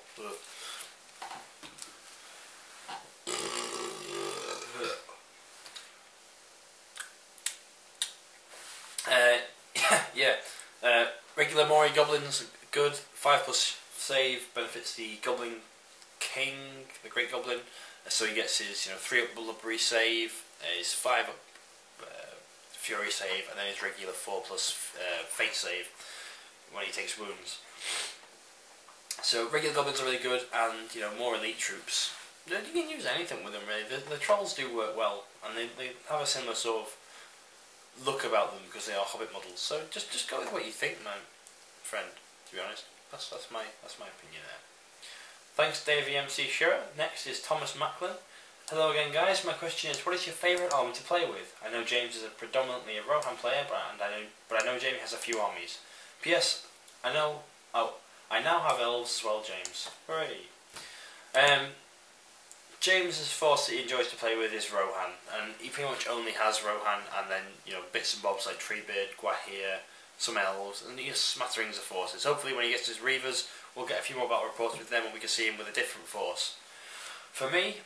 B: Regular Moria goblins, good. 5+ save benefits the Goblin King, the Great Goblin. So he gets his 3 up Blubbery save, his 5 up Fury save, and then his regular 4+ Fate save when he takes wounds. So regular goblins are really good, and more elite troops. You can use anything with them really. The trolls do work well, and they have a similar sort of look about them because they are Hobbit models. So just go with what you think, my friend. To be honest, that's my opinion there. Thanks, Davey MC Shearer. Next is Thomas Macklin. Hello again, guys. My question is, what is your favourite army to play with? I know James is predominantly a Rohan player, but I know Jamie has a few armies. P.S. I now have elves as well, James. Hooray! James's force that he enjoys to play with is Rohan, and he pretty much only has Rohan, and then bits and bobs like Treebeard, Gwahir, some elves, and he has smatterings of forces. Hopefully, when he gets his Reavers, we'll get a few more battle reports with them, and we can see him with a different force. For me,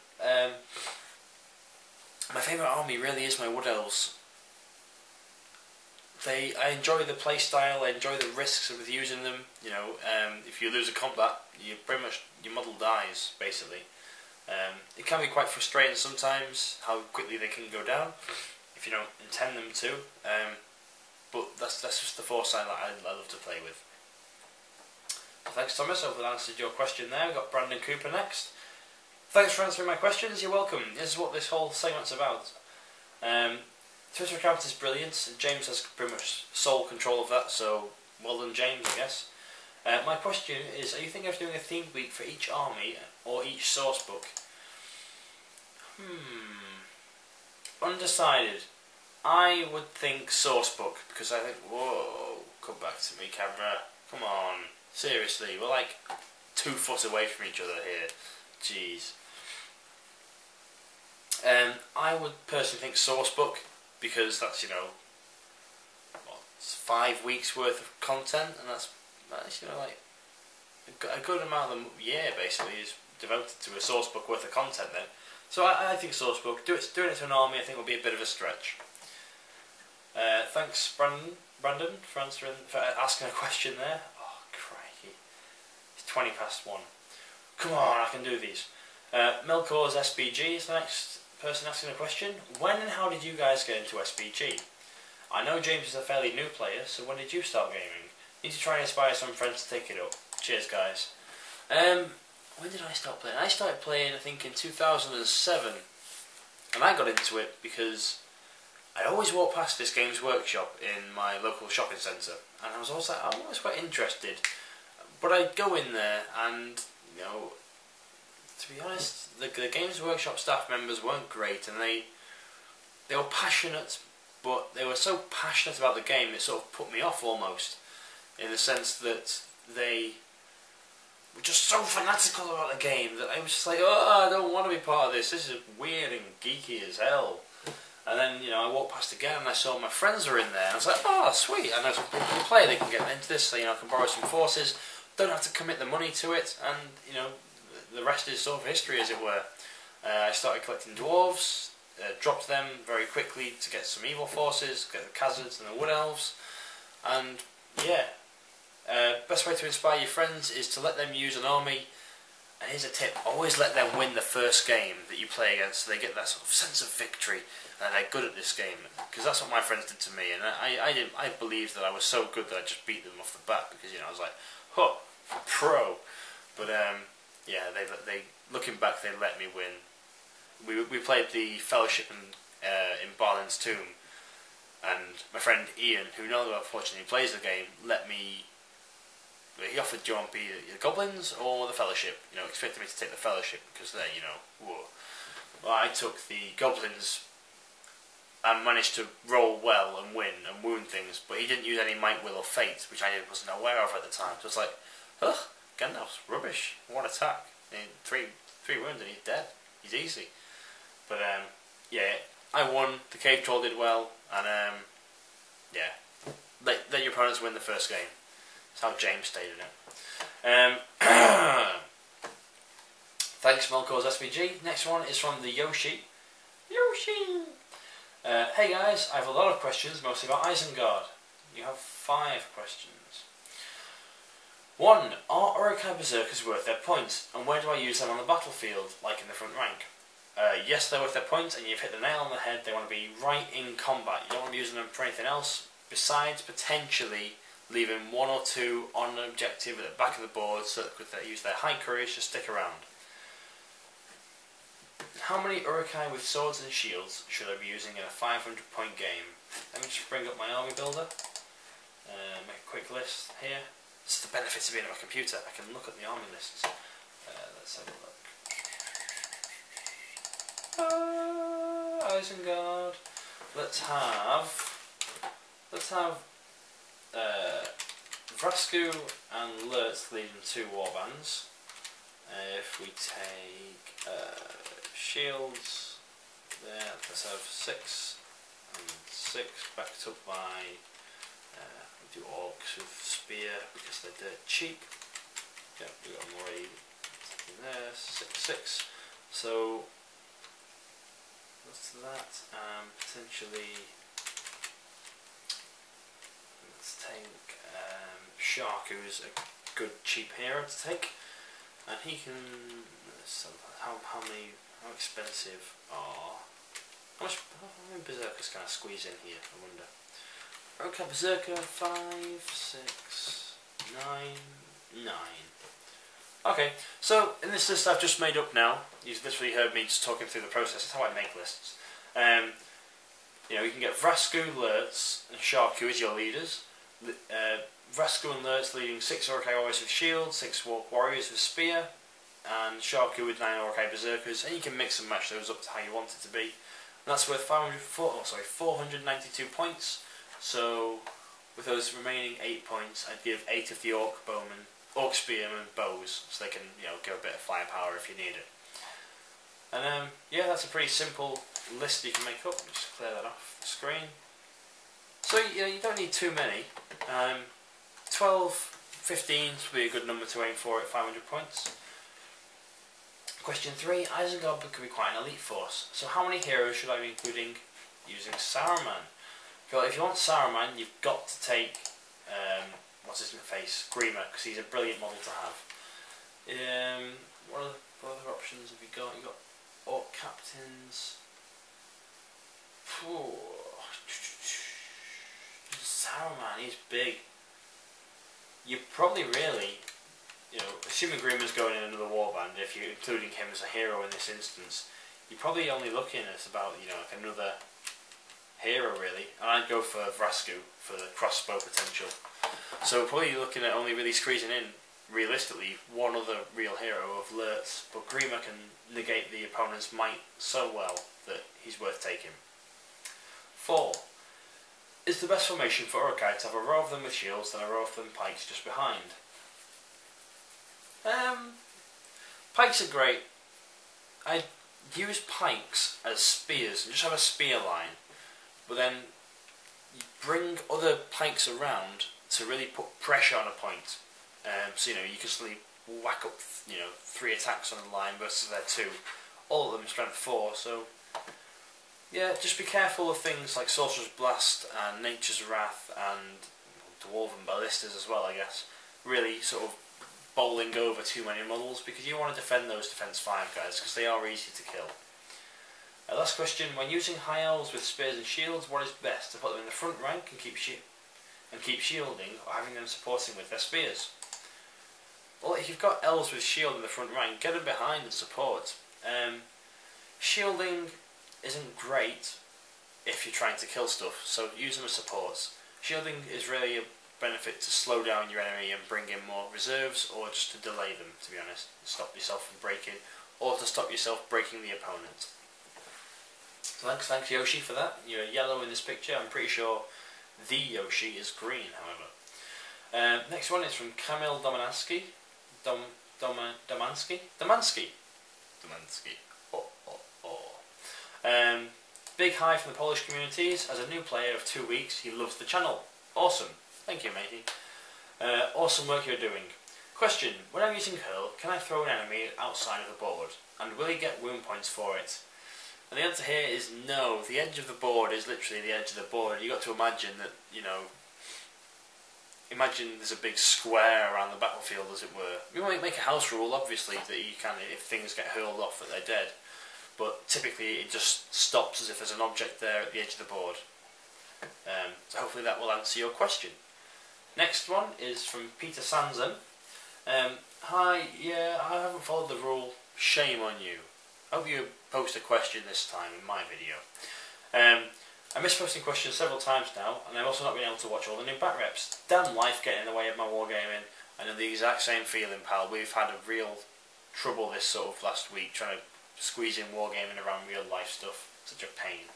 B: my favourite army really is my Wood Elves. I enjoy the play style. I enjoy the risks with using them. If you lose a combat, your model dies basically. It can be quite frustrating sometimes how quickly they can go down if you don't intend them to. But that's just the force style that I love to play with. Thanks, Thomas. Hopefully that answered your question there. We've got Brandon Cooper next. Thanks for answering my questions. You're welcome. This is what this whole segment's about. Twitter account is brilliant. James has pretty much sole control of that, so well done, James, I guess. My question is, are you thinking of doing a themed week for each army or each source book? Undecided. I would think source book, because I think, whoa, come back to me, camera. Come on. Seriously, we're like 2 foot away from each other here. Jeez. I would personally think source book, because that's, you know, what, it's 5 weeks worth of content, and that's you know, like a good amount of the year basically is devoted to a source book worth of content then. So I think source book, doing it to an army I think would be a bit of a stretch. Thanks Brandon for asking a question there. Oh crikey. It's 1. Come on, I can do these. Milkor's SBG is the next person asking a question. When and how did you guys get into SBG? I know James is a fairly new player, so when did you start gaming? Need to try and inspire some friends to take it up. Cheers guys. When did I start playing? I started playing I think in 2007, and I got into it because I always walked past this Games Workshop in my local shopping centre, and I was always like, I'm always quite interested, but I'd go in there and, you know, to be honest, the Games Workshop staff members weren't great, and they were passionate, but they were so passionate about the game it sort of put me off almost, in the sense that they were just so fanatical about the game that I was just like, oh, I don't want to be part of this. This is weird and geeky as hell. And then, you know, I walked past again and I saw my friends were in there, and I was like, oh, sweet. I know some people can play. They can get into this. So, you know, I can borrow some forces. Don't have to commit the money to it, and you know, the rest is sort of history, as it were. I started collecting dwarves, dropped them very quickly to get some evil forces, get the Khazards and the Wood Elves, and yeah. Best way to inspire your friends is to let them use an army, and here's a tip, always let them win the first game that you play against so they get that sort of sense of victory and they're good at this game, because that's what my friends did to me, and I believed that I was so good that I just beat them off the bat, because, you know, I was like, huh, pro. But yeah, they looking back, they let me win. We played the Fellowship in Barlin's Tomb, and my friend Ian, who no longer unfortunately plays the game, let me. He offered, do you want to be the Goblins or the Fellowship? You know, expected me to take the Fellowship because they're, you know, whoa. Well, I took the Goblins and managed to roll well and win and wound things, but he didn't use any Might, Will or Fate, which I wasn't aware of at the time. So it's like, ugh, Gandalf's rubbish. One attack, and three wounds and he's dead. He's easy. But yeah, I won. The Cave Troll did well, and yeah, let your opponents win the first game. That's how James stated it. Thanks, Melkor's SBG. Next one is from the Yoshi. Hey guys, I have a lot of questions, mostly about Isengard. You have 5 questions. 1. Are Uruk-hai Berserkers worth their points, and where do I use them on the battlefield, like in the front rank? Yes, they're worth their points, and you've hit the nail on the head. They want to be right in combat. You don't want to be using them for anything else, besides potentially leaving 1 or 2 on an objective at the back of the board so that they use their high courage to stick around. How many Uruk-hai with swords and shields should I be using in a 500-point game? Let me just bring up my army builder. Make a quick list here. This is the benefits of being on a computer. I can look at the army lists. Let's have a look. Isengard. Let's have Vrasku and Lurtz leading 2 warbands. If we take shields there, let's have 6 and 6 backed up by we do orcs with spear because they're dirt cheap. Yep, we got them already in there, 6. So what's that? Potentially let's take Shark, who's a good cheap hero to take, and he can. How expensive are? How many berserkers can I squeeze in here? I wonder. Okay, berserker 5, 6, 9. 9. Okay, so in this list I've just made up now, you've literally heard me just talking through the process. That's how I make lists. You know, you can get Vrasku, Lurtz, and Sharku as your leaders. Vrasku and Lurtz leading 6 Urukai Warriors with Shield, 6 Warriors with Spear, and Sharku with 9 Urukai Berserkers, and you can mix and match those up to how you want it to be. And that's worth 492 points, so with those remaining 8 points, I'd give 8 of the Orc Spearmen bows, so they can, you know, give a bit of firepower if you need it. And yeah, that's a pretty simple list you can make up. Just clear that off the screen. So you don't need too many. 12, 15 would be a good number to aim for at 500 points. Question 3. Isengard could be quite an elite force. So how many heroes should I be including using Saruman? Well, if you want Saruman, you've got to take what's his face, Grima, because he's a brilliant model to have. What other options have you got? You've got Orc Captains. Saruman, he's big. You probably really, you know, assuming Grima's going in another warband, if you're including him as a hero in this instance, you're probably only looking at about, you know, like another hero really. And I'd go for Vrasku for the crossbow potential. So probably you're looking at only really squeezing in, realistically, one other real hero of Lurtz, but Grima can negate the opponent's might so well that he's worth taking. 4. Is the best formation for Urukai to have a row of them with shields and a row of them pikes just behind? Pikes are great. I'd use pikes as spears and just have a spear line, but then you bring other pikes around to really put pressure on a point. So you know, you can suddenly whack up, you know, 3 attacks on the line versus their 2. All of them strength 4, so yeah, just be careful of things like Sorcerer's Blast and Nature's Wrath and Dwarven Ballistas as well, I guess. Really sort of bowling over too many models, because you want to defend those defense 5 guys, because they are easy to kill. Last question, when using High Elves with spears and shields, what is best? To put them in the front rank and keep shielding, or having them supporting with their spears? Well, if you've got elves with shield in the front rank, get them behind and support. Shielding isn't great if you're trying to kill stuff, so use them as supports. Shielding is really a benefit to slow down your enemy and bring in more reserves, or just to delay them, to be honest. Stop yourself from breaking, or to stop yourself breaking the opponent. So thanks Yoshi for that. You're yellow in this picture. I'm pretty sure the Yoshi is green, however. Next one is from Kamil Domansky. Domansky. Big hi from the Polish communities. As a new player of 2 weeks, he loves the channel. Awesome. Thank you, matey. Awesome work you're doing. Question. When I'm using Hurl, can I throw an enemy outside of the board? And will he get wound points for it? And the answer here is no. The edge of the board is literally the edge of the board. You've got to imagine that, you know, imagine there's a big square around the battlefield, as it were. You might make a house rule, obviously, that you can, if things get hurled off, that they're dead. But typically it just stops as if there's an object there at the edge of the board. So hopefully that will answer your question. Next one is from Peter Sanson. Hi, yeah, I haven't followed the rule. Shame on you. I hope you post a question this time in my video. I missed posting questions several times now, and I've also not been able to watch all the new bat reps. Damn life getting in the way of my wargaming. I know the exact same feeling, pal. We've had a real trouble this sort of last week trying to squeeze in wargaming around real life stuff. Such a pain.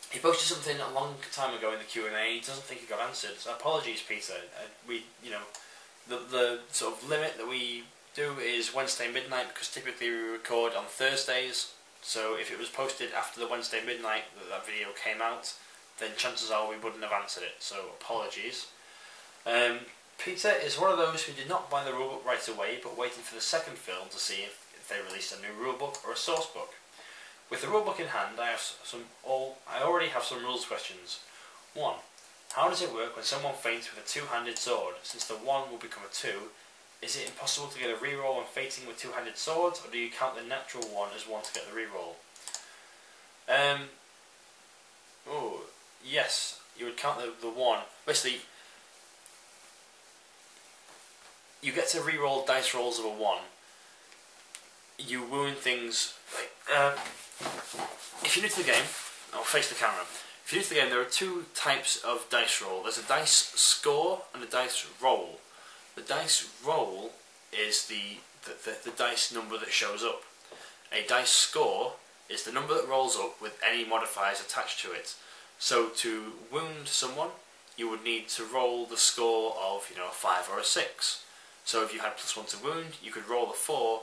B: He posted something a long time ago in the Q&A. He doesn't think it got answered. So apologies, Peter. The sort of limit that we do is Wednesday midnight, because typically we record on Thursdays. So if it was posted after the Wednesday midnight that video came out, then chances are we wouldn't have answered it. So apologies. Peter is one of those who did not buy the rulebook right away, but waited for the second film to see if they released a new rulebook or a source book. With the rulebook in hand, I already have some rules questions. 1. How does it work when someone faints with a two-handed sword? Since the 1 will become a 2, is it impossible to get a reroll when fainting with two-handed swords, or do you count the natural 1 as 1 to get the reroll? Yes, you would count the 1. Basically, you get to re-roll dice rolls of a 1. You wound things like if you're new to the game, I'll face the camera. If you're new to the game, there are 2 types of dice roll. There's a dice score and a dice roll. The dice roll is the dice number that shows up. A dice score is the number that rolls up with any modifiers attached to it. So to wound someone, you would need to roll the score of, you know, a 5 or a 6. So if you had +1 to wound, you could roll a 4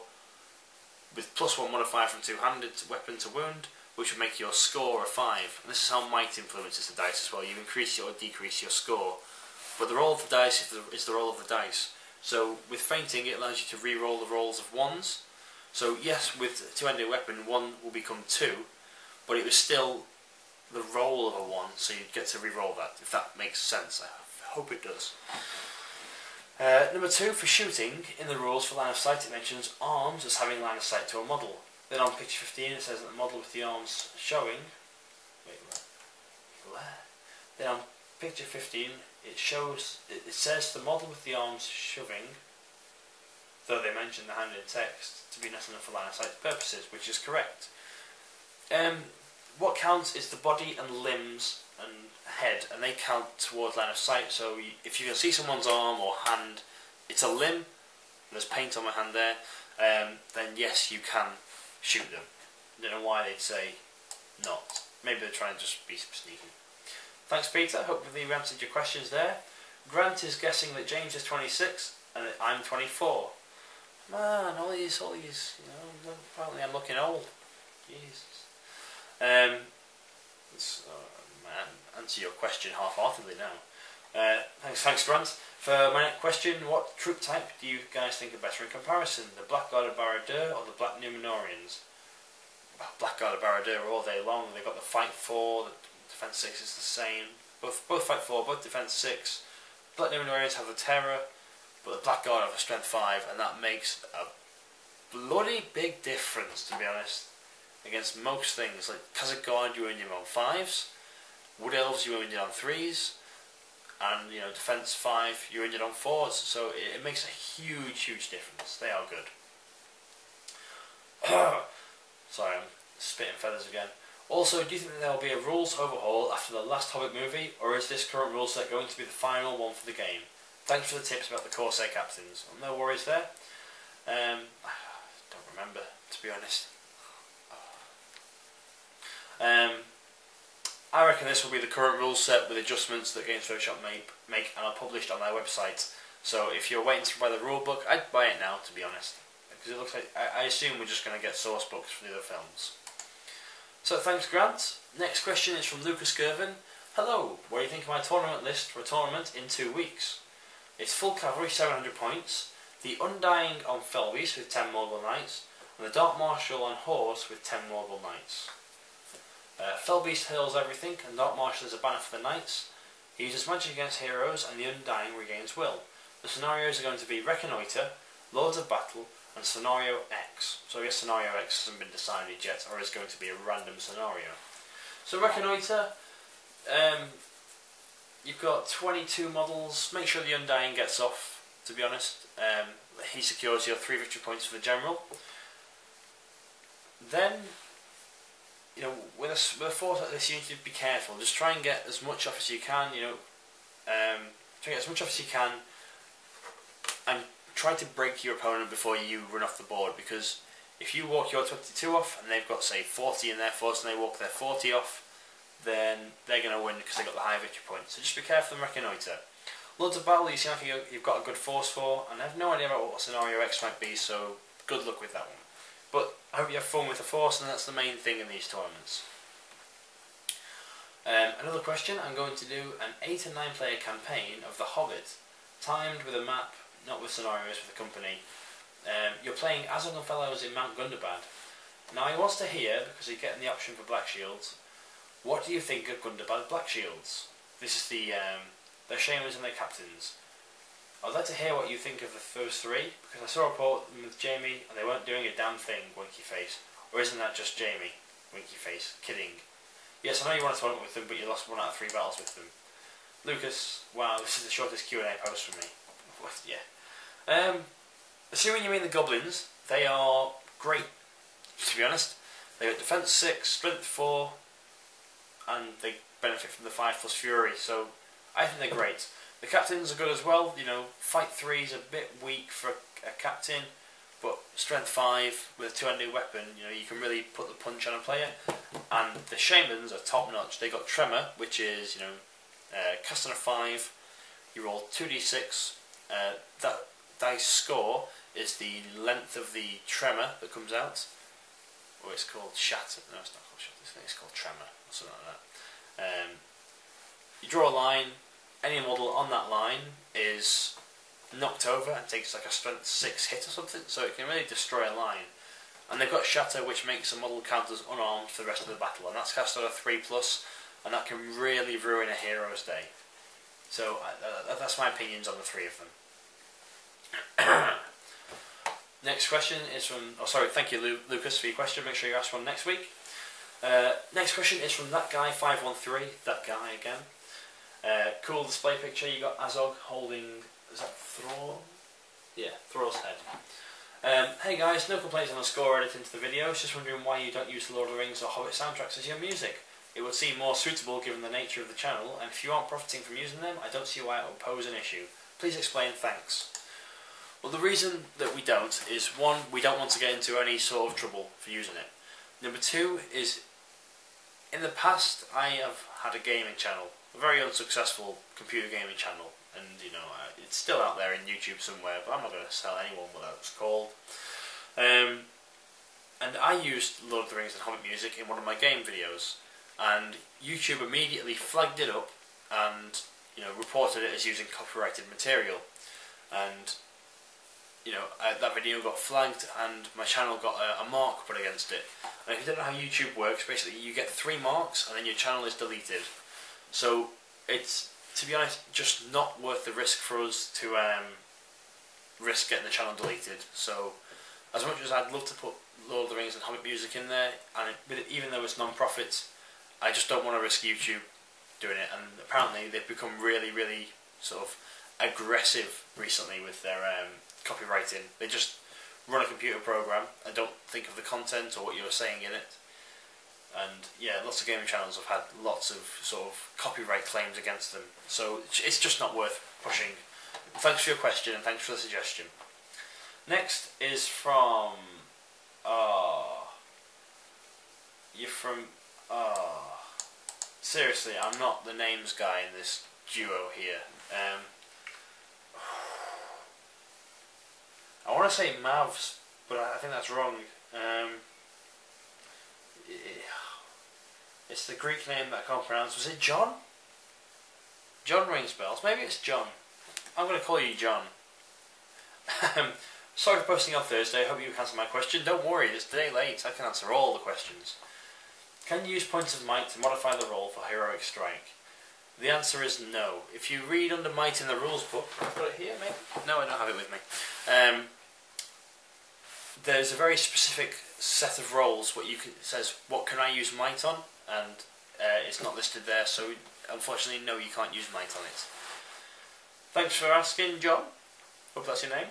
B: with +1 modifier from two-handed weapon to wound, which would make your score a 5. And this is how might influences the dice as well. You increase or decrease your score. But the roll of the dice is the roll of the dice. So with feinting, it allows you to re-roll the rolls of 1s. So yes, with a two-handed weapon, 1 will become 2, but it was still the roll of a 1, so you'd get to re-roll that, if that makes sense. I hope it does. Number 2, for shooting, in the rules for line of sight it mentions arms as having line of sight to a model. Then on picture 15 it says that the model with the arms showing... Wait, where? Then on picture 15 it says the model with the arms shoving, though they mention the hand in text, to be necessary for line of sight purposes, which is correct. What counts is the body and limbs and head, and they count towards line of sight. So if you can see someone's arm or hand, it's a limb, there's paint on my hand there, then yes, you can shoot them. I don't know why they'd say not. Maybe they're trying to just be sneaky. Thanks, Peter. Hopefully we answered your questions there. Grant is guessing that James is 26 and that I'm 24. Man, all these, you know, apparently I'm looking old. Jesus. Answer your question half-heartedly now. Thanks, Grant. For my next question, what troop type do you guys think are better in comparison? The Blackguard of Barad-dûr or the Black Númenóreans? Well, Blackguard of Barad-dûr all day long. They've got the Fight 4, the Defense 6 is the same. Both Fight 4, both Defense 6. Black Númenóreans have the Terror, but the Blackguard have a Strength 5, and that makes a bloody big difference, to be honest, against most things. Like Khazad-guard, you win on 5s. Wood Elves, you win on 3s. And, you know, Defense 5, you're injured on 4s, so it makes a huge difference. They are good. Sorry, I'm spitting feathers again. Also, do you think that there will be a rules overhaul after the last Hobbit movie, or is this current rule set going to be the final one for the game? Thanks for the tips about the Corsair captains. Well, no worries there. I don't remember, to be honest. I reckon this will be the current rule set with adjustments that Games Workshop make and are published on their website. So if you're waiting to buy the rule book, I'd buy it now, to be honest, because it looks like I assume we're just going to get source books for the other films. So thanks, Grant. Next question is from Lucas Gervin. Hello, what do you think of my tournament list for a tournament in 2 weeks? It's full cavalry, 700 points, the Undying on Felbeast with 10 Morgul Knights, and the Dark Marshal on Horse with 10 Morgul Knights. Felbeast hurls everything, and Dark Marshal is a banner for the Knights. He uses magic against heroes, and the Undying regains will. The scenarios are going to be Reconnoiter, Lords of Battle, and Scenario X. So I guess Scenario X hasn't been decided yet, or is going to be a random scenario. So Reconnoiter, you've got 22 models. Make sure the Undying gets off, to be honest. He secures your 3 victory points for the General. Then, you know, with a force like this, you need to be careful. Just try and get as much off as you can. You know, try and get as much off as you can, and try to break your opponent before you run off the board. Because if you walk your 22 off, and they've got say 40 in their force, and they walk their 40 off, then they're going to win because they got the high victory points. So just be careful and Reconnoiter. Lords of Battle, you seem like you've got a good force for, and I have no idea about what Scenario X might be. So good luck with that one. But I hope you have fun with the force, and that's the main thing in these tournaments. Another question, I'm going to do an 8 and 9 player campaign of The Hobbit, timed with a map, not with scenarios for the company. You're playing Azog and Fellows in Mount Gundabad. Now he wants to hear, because he's getting the option for Black Shields, what do you think of Gundabad Black Shields? This is their shamans and their captains. I'd like to hear what you think of those 3, because I saw a report with Jamie and they weren't doing a damn thing, winky face. Or isn't that just Jamie, winky face? Kidding. Yes, I know you want to tournament with them, but you lost 1 out of 3 battles with them. Lucas, wow, this is the shortest Q&A post from me. Yeah. Assuming you mean the goblins, they are great, to be honest. They got defense 6, strength 4, and they benefit from the 5 plus fury, so I think they're great. The captains are good as well. You know, fight 3 is a bit weak for a captain, but strength 5 with a 2-handed weapon, you know, you can really put the punch on a player. And the shamans are top notch. They got tremor, which is, you know, cast on a 5, you roll 2d6. That dice score is the length of the tremor that comes out. Or it's called shatter. No, it's not called shatter. I think it's called tremor or something like that. You draw a line. Any model on that line is knocked over and takes like a strength 6 hit or something, so it can really destroy a line. And they've got shatter, which makes a model count as unarmed for the rest of the battle, and that's cast on a 3+, and that can really ruin a hero's day. So that's my opinions on the 3 of them. Next question is from... Oh, sorry, thank you, Lucas, for your question. Make sure you ask one next week. Next question is from that guy 513. That guy again. Cool display picture. You got Azog holding... Is that Thrall? Yeah, Thrall's head. Hey guys, no complaints on the score editing to the videos. Just wondering why you don't use the Lord of the Rings or Hobbit soundtracks as your music. It would seem more suitable given the nature of the channel, and if you aren't profiting from using them, I don't see why it would pose an issue. Please explain, thanks. Well, the reason that we don't is, one, we don't want to get into any sort of trouble for using it. Number 2 is, in the past I have had a gaming channel, a very unsuccessful computer gaming channel, and you know, it's still out there in YouTube somewhere, but I'm not going to tell anyone what that's called. And I used Lord of the Rings and Hobbit music in one of my game videos, and YouTube immediately flagged it up and, you know, reported it as using copyrighted material. And you know, that video got flagged and my channel got a mark put against it. And if you don't know how YouTube works, basically you get 3 marks and then your channel is deleted. So it's, to be honest, just not worth the risk for us to risk getting the channel deleted. So as much as I'd love to put Lord of the Rings and Hobbit music in there, and even though it's non-profit, I just don't want to risk YouTube doing it. And apparently they've become really, really sort of aggressive recently with their copywriting. They just run a computer program and don't think of the content or what you're saying in it. And yeah, lots of gaming channels have had lots of sort of copyright claims against them. So it's just not worth pushing. Thanks for your question and thanks for the suggestion. Next is from... You're from... Seriously, I'm not the names guy in this duo here. I want to say Mavs, but I think that's wrong. It's the Greek name that I can't pronounce. Was it John? John rings bells. Maybe it's John. I'm going to call you John. Sorry for posting on Thursday. I hope you can answer my question. Don't worry, it's a day late. I can answer all the questions. Can you use points of might to modify the roll for heroic strike? The answer is no. If you read under might in the rules book, I've got it here, maybe? No, I don't have it with me. There's a very specific set of rolls. It says what can I use might on, and it's not listed there. So unfortunately, no, you can't use might on it. Thanks for asking, John. Hope that's your name.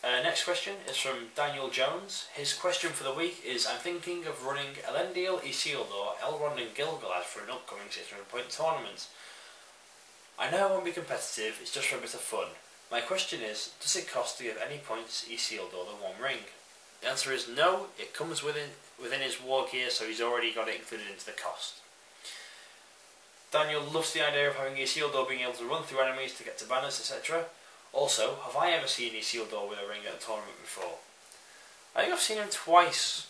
B: Next question is from Daniel Jones. His question for the week is: I'm thinking of running Elendil, Isildur, Elrond and Gilgalad for an upcoming 600-point tournament. I know I won't be competitive, it's just for a bit of fun. My question is, does it cost to give any points Isildur the 1 ring? The answer is no, it comes within his war gear, so he's already got it included into the cost. Daniel loves the idea of having Isildur being able to run through enemies to get to banners, etc. Also, have I ever seen Isildur with a ring at a tournament before? I think I've seen him twice.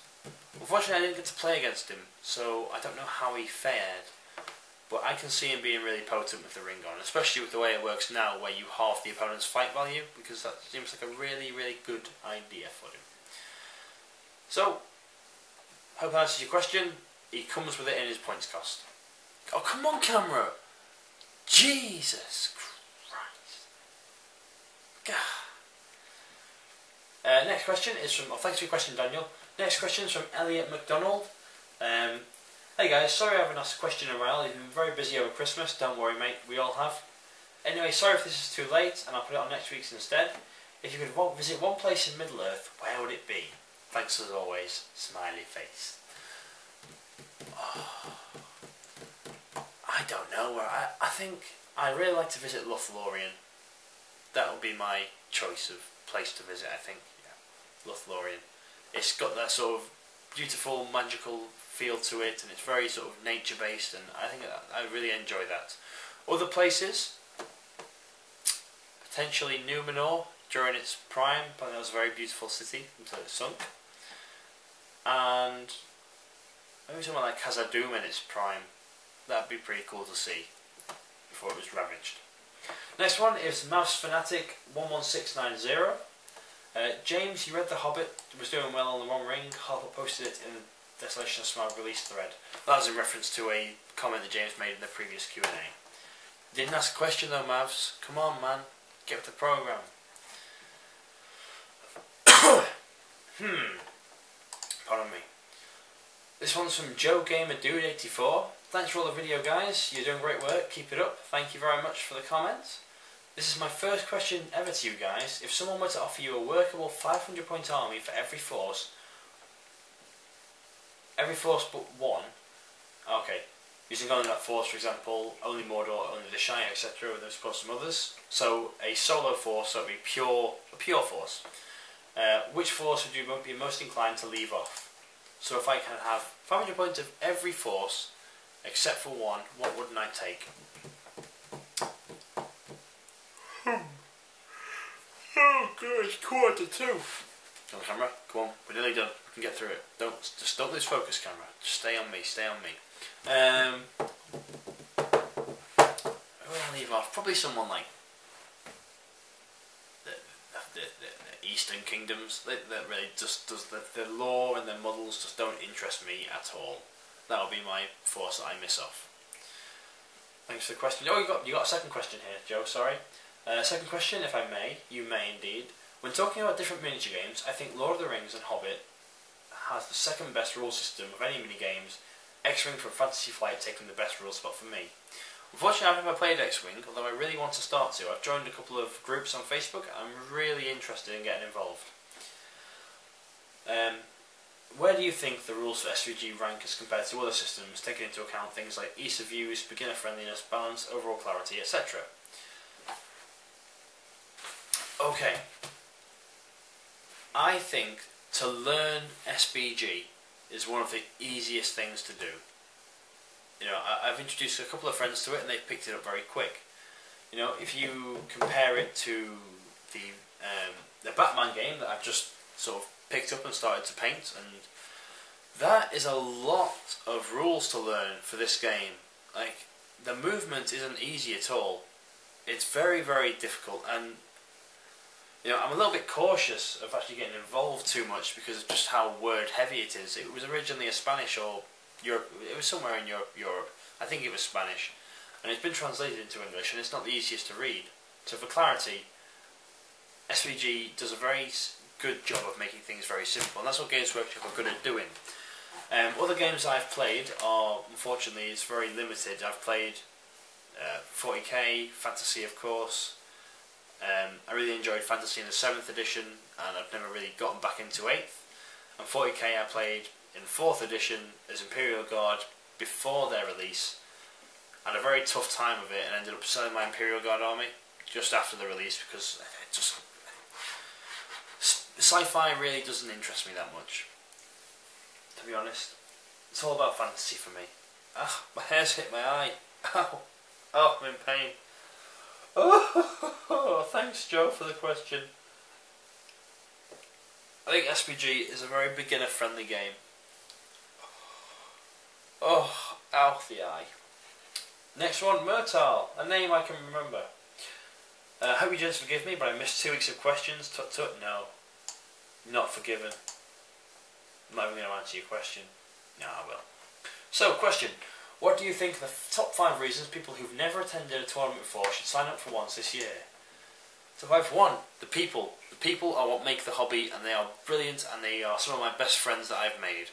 B: Unfortunately, I didn't get to play against him, so I don't know how he fared. But I can see him being really potent with the ring on, especially with the way it works now, where you halve the opponent's fight value, because that seems like a really, really good idea for him. So, hope that answers your question. He comes with it in his points cost. Oh, come on, camera! Jesus Christ. Next question is from... Oh, thanks for your question, Daniel. Next question is from Elliot McDonald. Hey guys, sorry I haven't asked a question in a while. You've been very busy over Christmas. Don't worry, mate. We all have. Anyway, sorry if this is too late, and I'll put it on next week's instead. if you could visit one place in Middle-earth, where would it be? Thanks as always, smiley face. Oh, I don't know. I think I'd really like to visit Lothlorien. That would be my choice of place to visit, I think. Yeah, Lothlorien. It's got that sort of beautiful, magical feel to it, and it's very sort of nature-based, and I think I really enjoy that. Other places, potentially Numenor during its prime, but it was a very beautiful city until it sunk. And maybe somewhere like Khazad-dûm in its prime. That'd be pretty cool to see before it was ravaged. Next one is Mouse Fanatic 11690. James, you read The Hobbit, was doing well on the One Ring. Harper posted it in the Desolation of Smaug release thread. That was in reference to a comment that James made in the previous Q&A. Didn't ask a question though, Mavs. Come on, man. Get with the programme. Pardon me. This one's from Joe Gamer Dude 84. Thanks for all the video, guys. You're doing great work. Keep it up. Thank you very much for the comments. This is my first question ever to you guys. If someone were to offer you a workable 500-point army for every force but one, okay, using only that force, for example, only Mordor, only the Shire, etc., and there's of course some others. So a solo force, so it would be a pure force. Which force would you be most inclined to leave off? So if I can have 500 points of every force except for one, what wouldn't I take? Oh god, it's 1:45. On camera, come on, we're nearly done. We can get through it. Just don't lose focus, camera. Just stay on me, stay on me. Where would I leave off? Probably someone like the Eastern Kingdoms. That really just does the lore and their models just don't interest me at all. That will be my force that I miss off. Thanks for the question. Oh, you got a second question here, Joe. Sorry. Second question, if I may. You may indeed. When talking about different miniature games, I think Lord of the Rings and Hobbit has the second best rule system of any mini-games, X-Wing from Fantasy Flight taking the best rule spot for me. Unfortunately, I've never played X-Wing, although I really want to start to. I've joined a couple of groups on Facebook, and I'm really interested in getting involved. Where do you think the rules for SBG rank as compared to other systems, taking into account things like ease of use, beginner friendliness, balance, overall clarity, etc.? Okay. I think to learn SBG is one of the easiest things to do. You know, I've introduced a couple of friends to it and they've picked it up very quick. You know, if you compare it to the Batman game that I've just sort of picked up and started to paint, and that is a lot of rules to learn for this game. Like, the movement isn't easy at all. It's very, very difficult, and you know, I'm a little bit cautious of actually getting involved too much because of just how word heavy it is. It was originally a Spanish or Europe, it was somewhere in Europe. I think it was Spanish, and it's been translated into English, and it's not the easiest to read. So for clarity, SVG does a very good job of making things very simple, and that's what Games Workshop are good at doing. Other games I've played are, unfortunately, it's very limited. I've played 40k, Fantasy of course. I really enjoyed Fantasy in the 7th edition, and I've never really gotten back into 8th. And 40k I played in 4th edition as Imperial Guard before their release. I had a very tough time of it and ended up selling my Imperial Guard army just after the release because it just... sci-fi really doesn't interest me that much, to be honest. It's all about fantasy for me. Ah, my hair's hit my eye. Ow. Oh, I'm in pain. Oh, thanks Joe for the question. I think SBG is a very beginner friendly game. Oh, ow the eye. Next one, Murtal, a name I can remember. Hope you just forgive me, but I missed 2 weeks of questions. Tut tut, no. Not forgiven. I'm not even going to answer your question. No, I will. So, question. What do you think the top 5 reasons people who've never attended a tournament before should sign up for once this year? So 1, the people. The people are what make the hobby, and they are brilliant, and they are some of my best friends that I've made.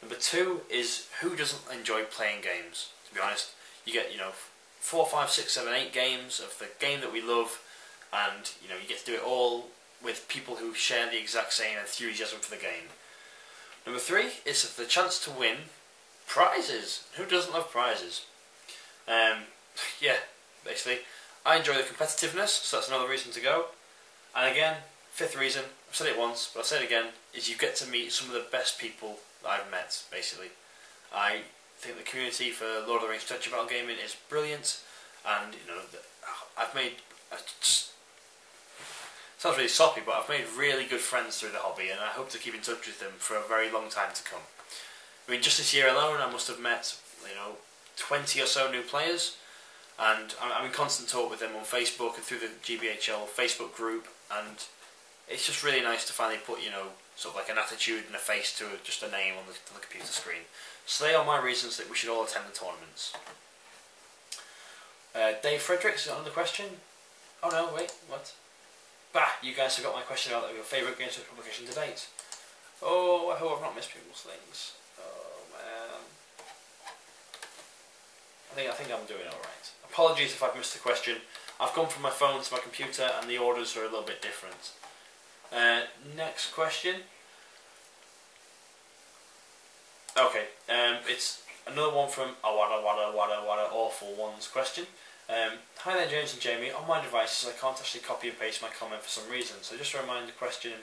B: Number 2 is who doesn't enjoy playing games. To be honest, you get 4, 5, 6, 7, 8 games of the game that we love, and you get to do it all with people who share the exact same enthusiasm for the game. Number 3 is the chance to win prizes. Who doesn't love prizes? Yeah, basically. I enjoy the competitiveness, so that's another reason to go. And again, 5th reason, I've said it once, but I'll say it again, is you get to meet some of the best people that I've met, basically. I think the community for Lord of the Rings Strategy Battle Gaming is brilliant, and you know, I've made, sounds really soppy, but I've made really good friends through the hobby, and I hope to keep in touch with them for a very long time to come. I mean, just this year alone, I must have met, 20 or so new players, and I'm in constant talk with them on Facebook and through the GBHL Facebook group, and it's just really nice to finally put, sort of like an attitude and a face to just a name on the computer screen. So they are my reasons that we should all attend the tournaments. Dave Fredericks is on the question. Oh no, wait, what? Bah, you guys forgot my question about your favourite games of publication to date. Oh, I hope I've not missed people's things. Oh man. I think I'm doing alright. Apologies if I've missed the question. I've gone from my phone to my computer and the orders are a little bit different. Next question. Okay, it's another one from Wada Awful One's question. Hi there James and Jamie, on my devices I can't actually copy and paste my comment for some reason, so just a reminder question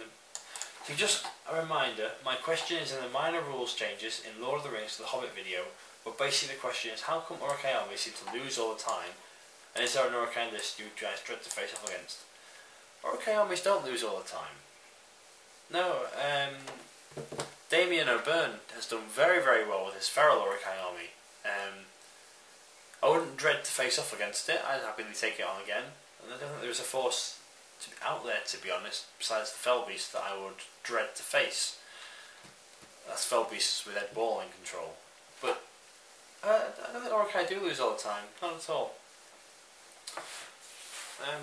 B: my question is in the minor rules changes in Lord of the Rings to the Hobbit video, but basically the question is how come Uruk-hai armies seem to lose all the time, and is there an Uruk-hai list you guys dread to face off against? Uruk-hai armies don't lose all the time. No, Damien O'Byrne has done very, very well with his feral Uruk-hai army. I wouldn't dread to face off against it, I'd happily take it on again. And I don't think there's a force out there, to be honest, besides the Fell Beast that I would dread to face. That's Fell Beasts with Ed Ball in control. But I don't think Uruk-hai do lose all the time, not at all.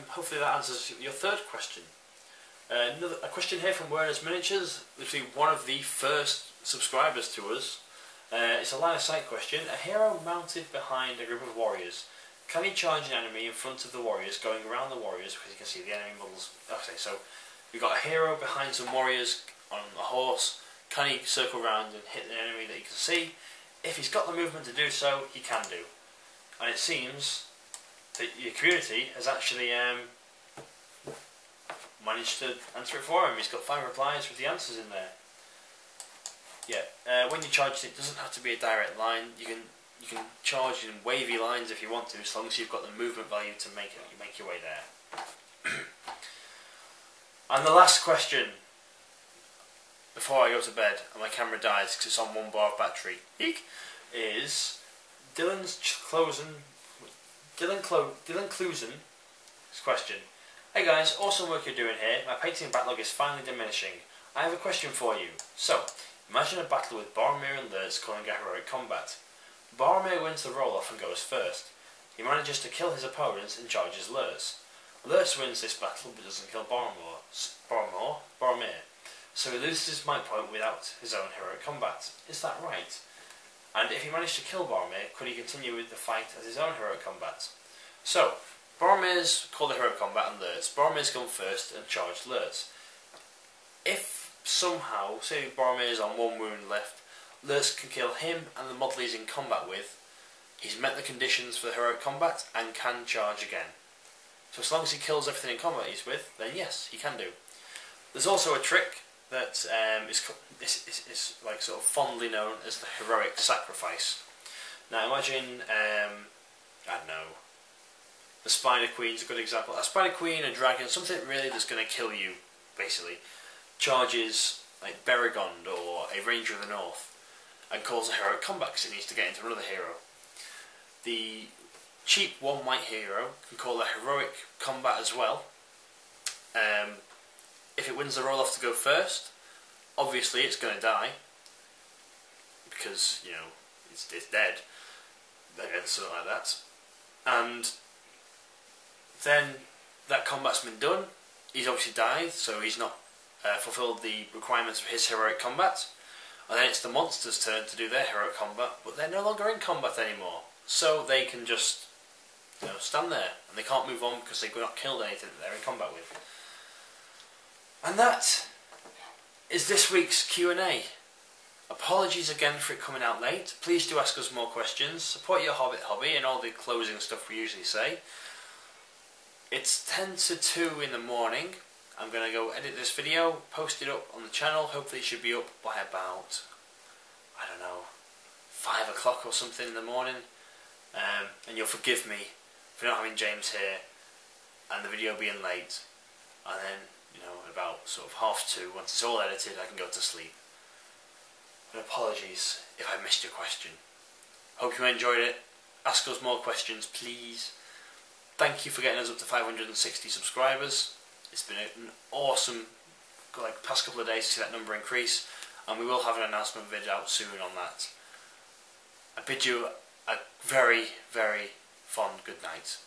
B: Hopefully that answers your 3rd question. A question here from Werner's Miniatures, literally one of the first subscribers to us. It's a line of sight question. A hero mounted behind a group of warriors. Can he charge an enemy in front of the warriors, going around the warriors, because you can see the enemy models. Okay, so we've got a hero behind some warriors on a horse. Can he circle around and hit the enemy that you can see? If he's got the movement to do so, he can do. And it seems that your community has actually managed to answer it for him. He's got 5 replies with the answers in there. Yeah, when you charge it doesn't have to be a direct line. You can charge in wavy lines if you want to, as long as you've got the movement value to make your way there. And the last question, before I go to bed and my camera dies because it's on 1 bar of battery, is Dylan Clusen. Question. Hey guys, awesome work you're doing here. My painting backlog is finally diminishing. I have a question for you. So, imagine a battle with Boromir and Lurtz calling a heroic combat. Boromir wins the roll-off and goes first. He manages to kill his opponents and charges Lurtz. Lurtz wins this battle but doesn't kill Boromir. So he loses his might point without his own heroic combat. Is that right? And if he managed to kill Boromir, could he continue with the fight as his own heroic combat? So, Boromir's called a heroic combat and Lurtz. Boromir's gone first and charged Lurtz. If somehow, say Boromir's on 1 wound left, Lurtz can kill him and the model he's in combat with, he's met the conditions for the heroic combat and can charge again. So as long as he kills everything in combat he's with, then yes, he can do. There's also a trick that is like sort of fondly known as the heroic sacrifice. Now imagine, I don't know, the Spider Queen's a good example. A Spider Queen, a dragon, something really that's going to kill you, basically, charges like Beregond or a Ranger of the North and calls a heroic combat because it needs to get into another hero. The cheap 1 white hero can call a heroic combat as well. If it wins the roll-off to go first, obviously it's going to die because, it's dead against something like that. And then that combat's been done, he's obviously died, so he's not fulfilled the requirements of his heroic combat. And then it's the monster's turn to do their heroic combat, but they're no longer in combat anymore. So they can just stand there, and they can't move on because they've not killed anything that they're in combat with. And that is this week's Q&A. Apologies again for it coming out late. Please do ask us more questions. Support your Hobbit hobby and all the closing stuff we usually say. It's 10 to 2 in the morning. I'm going to go edit this video, post it up on the channel. Hopefully it should be up by about, I don't know, 5 o'clock or something in the morning. And you'll forgive me for not having James here and the video being late. And then, you know, at about sort of 2:30, once it's all edited, I can go to sleep. And apologies if I missed your question. Hope you enjoyed it. Ask us more questions, please. Thank you for getting us up to 560 subscribers. It's been an awesome, past couple of days to see that number increase, and we will have an announcement video out soon on that. I bid you a very, very fond good night.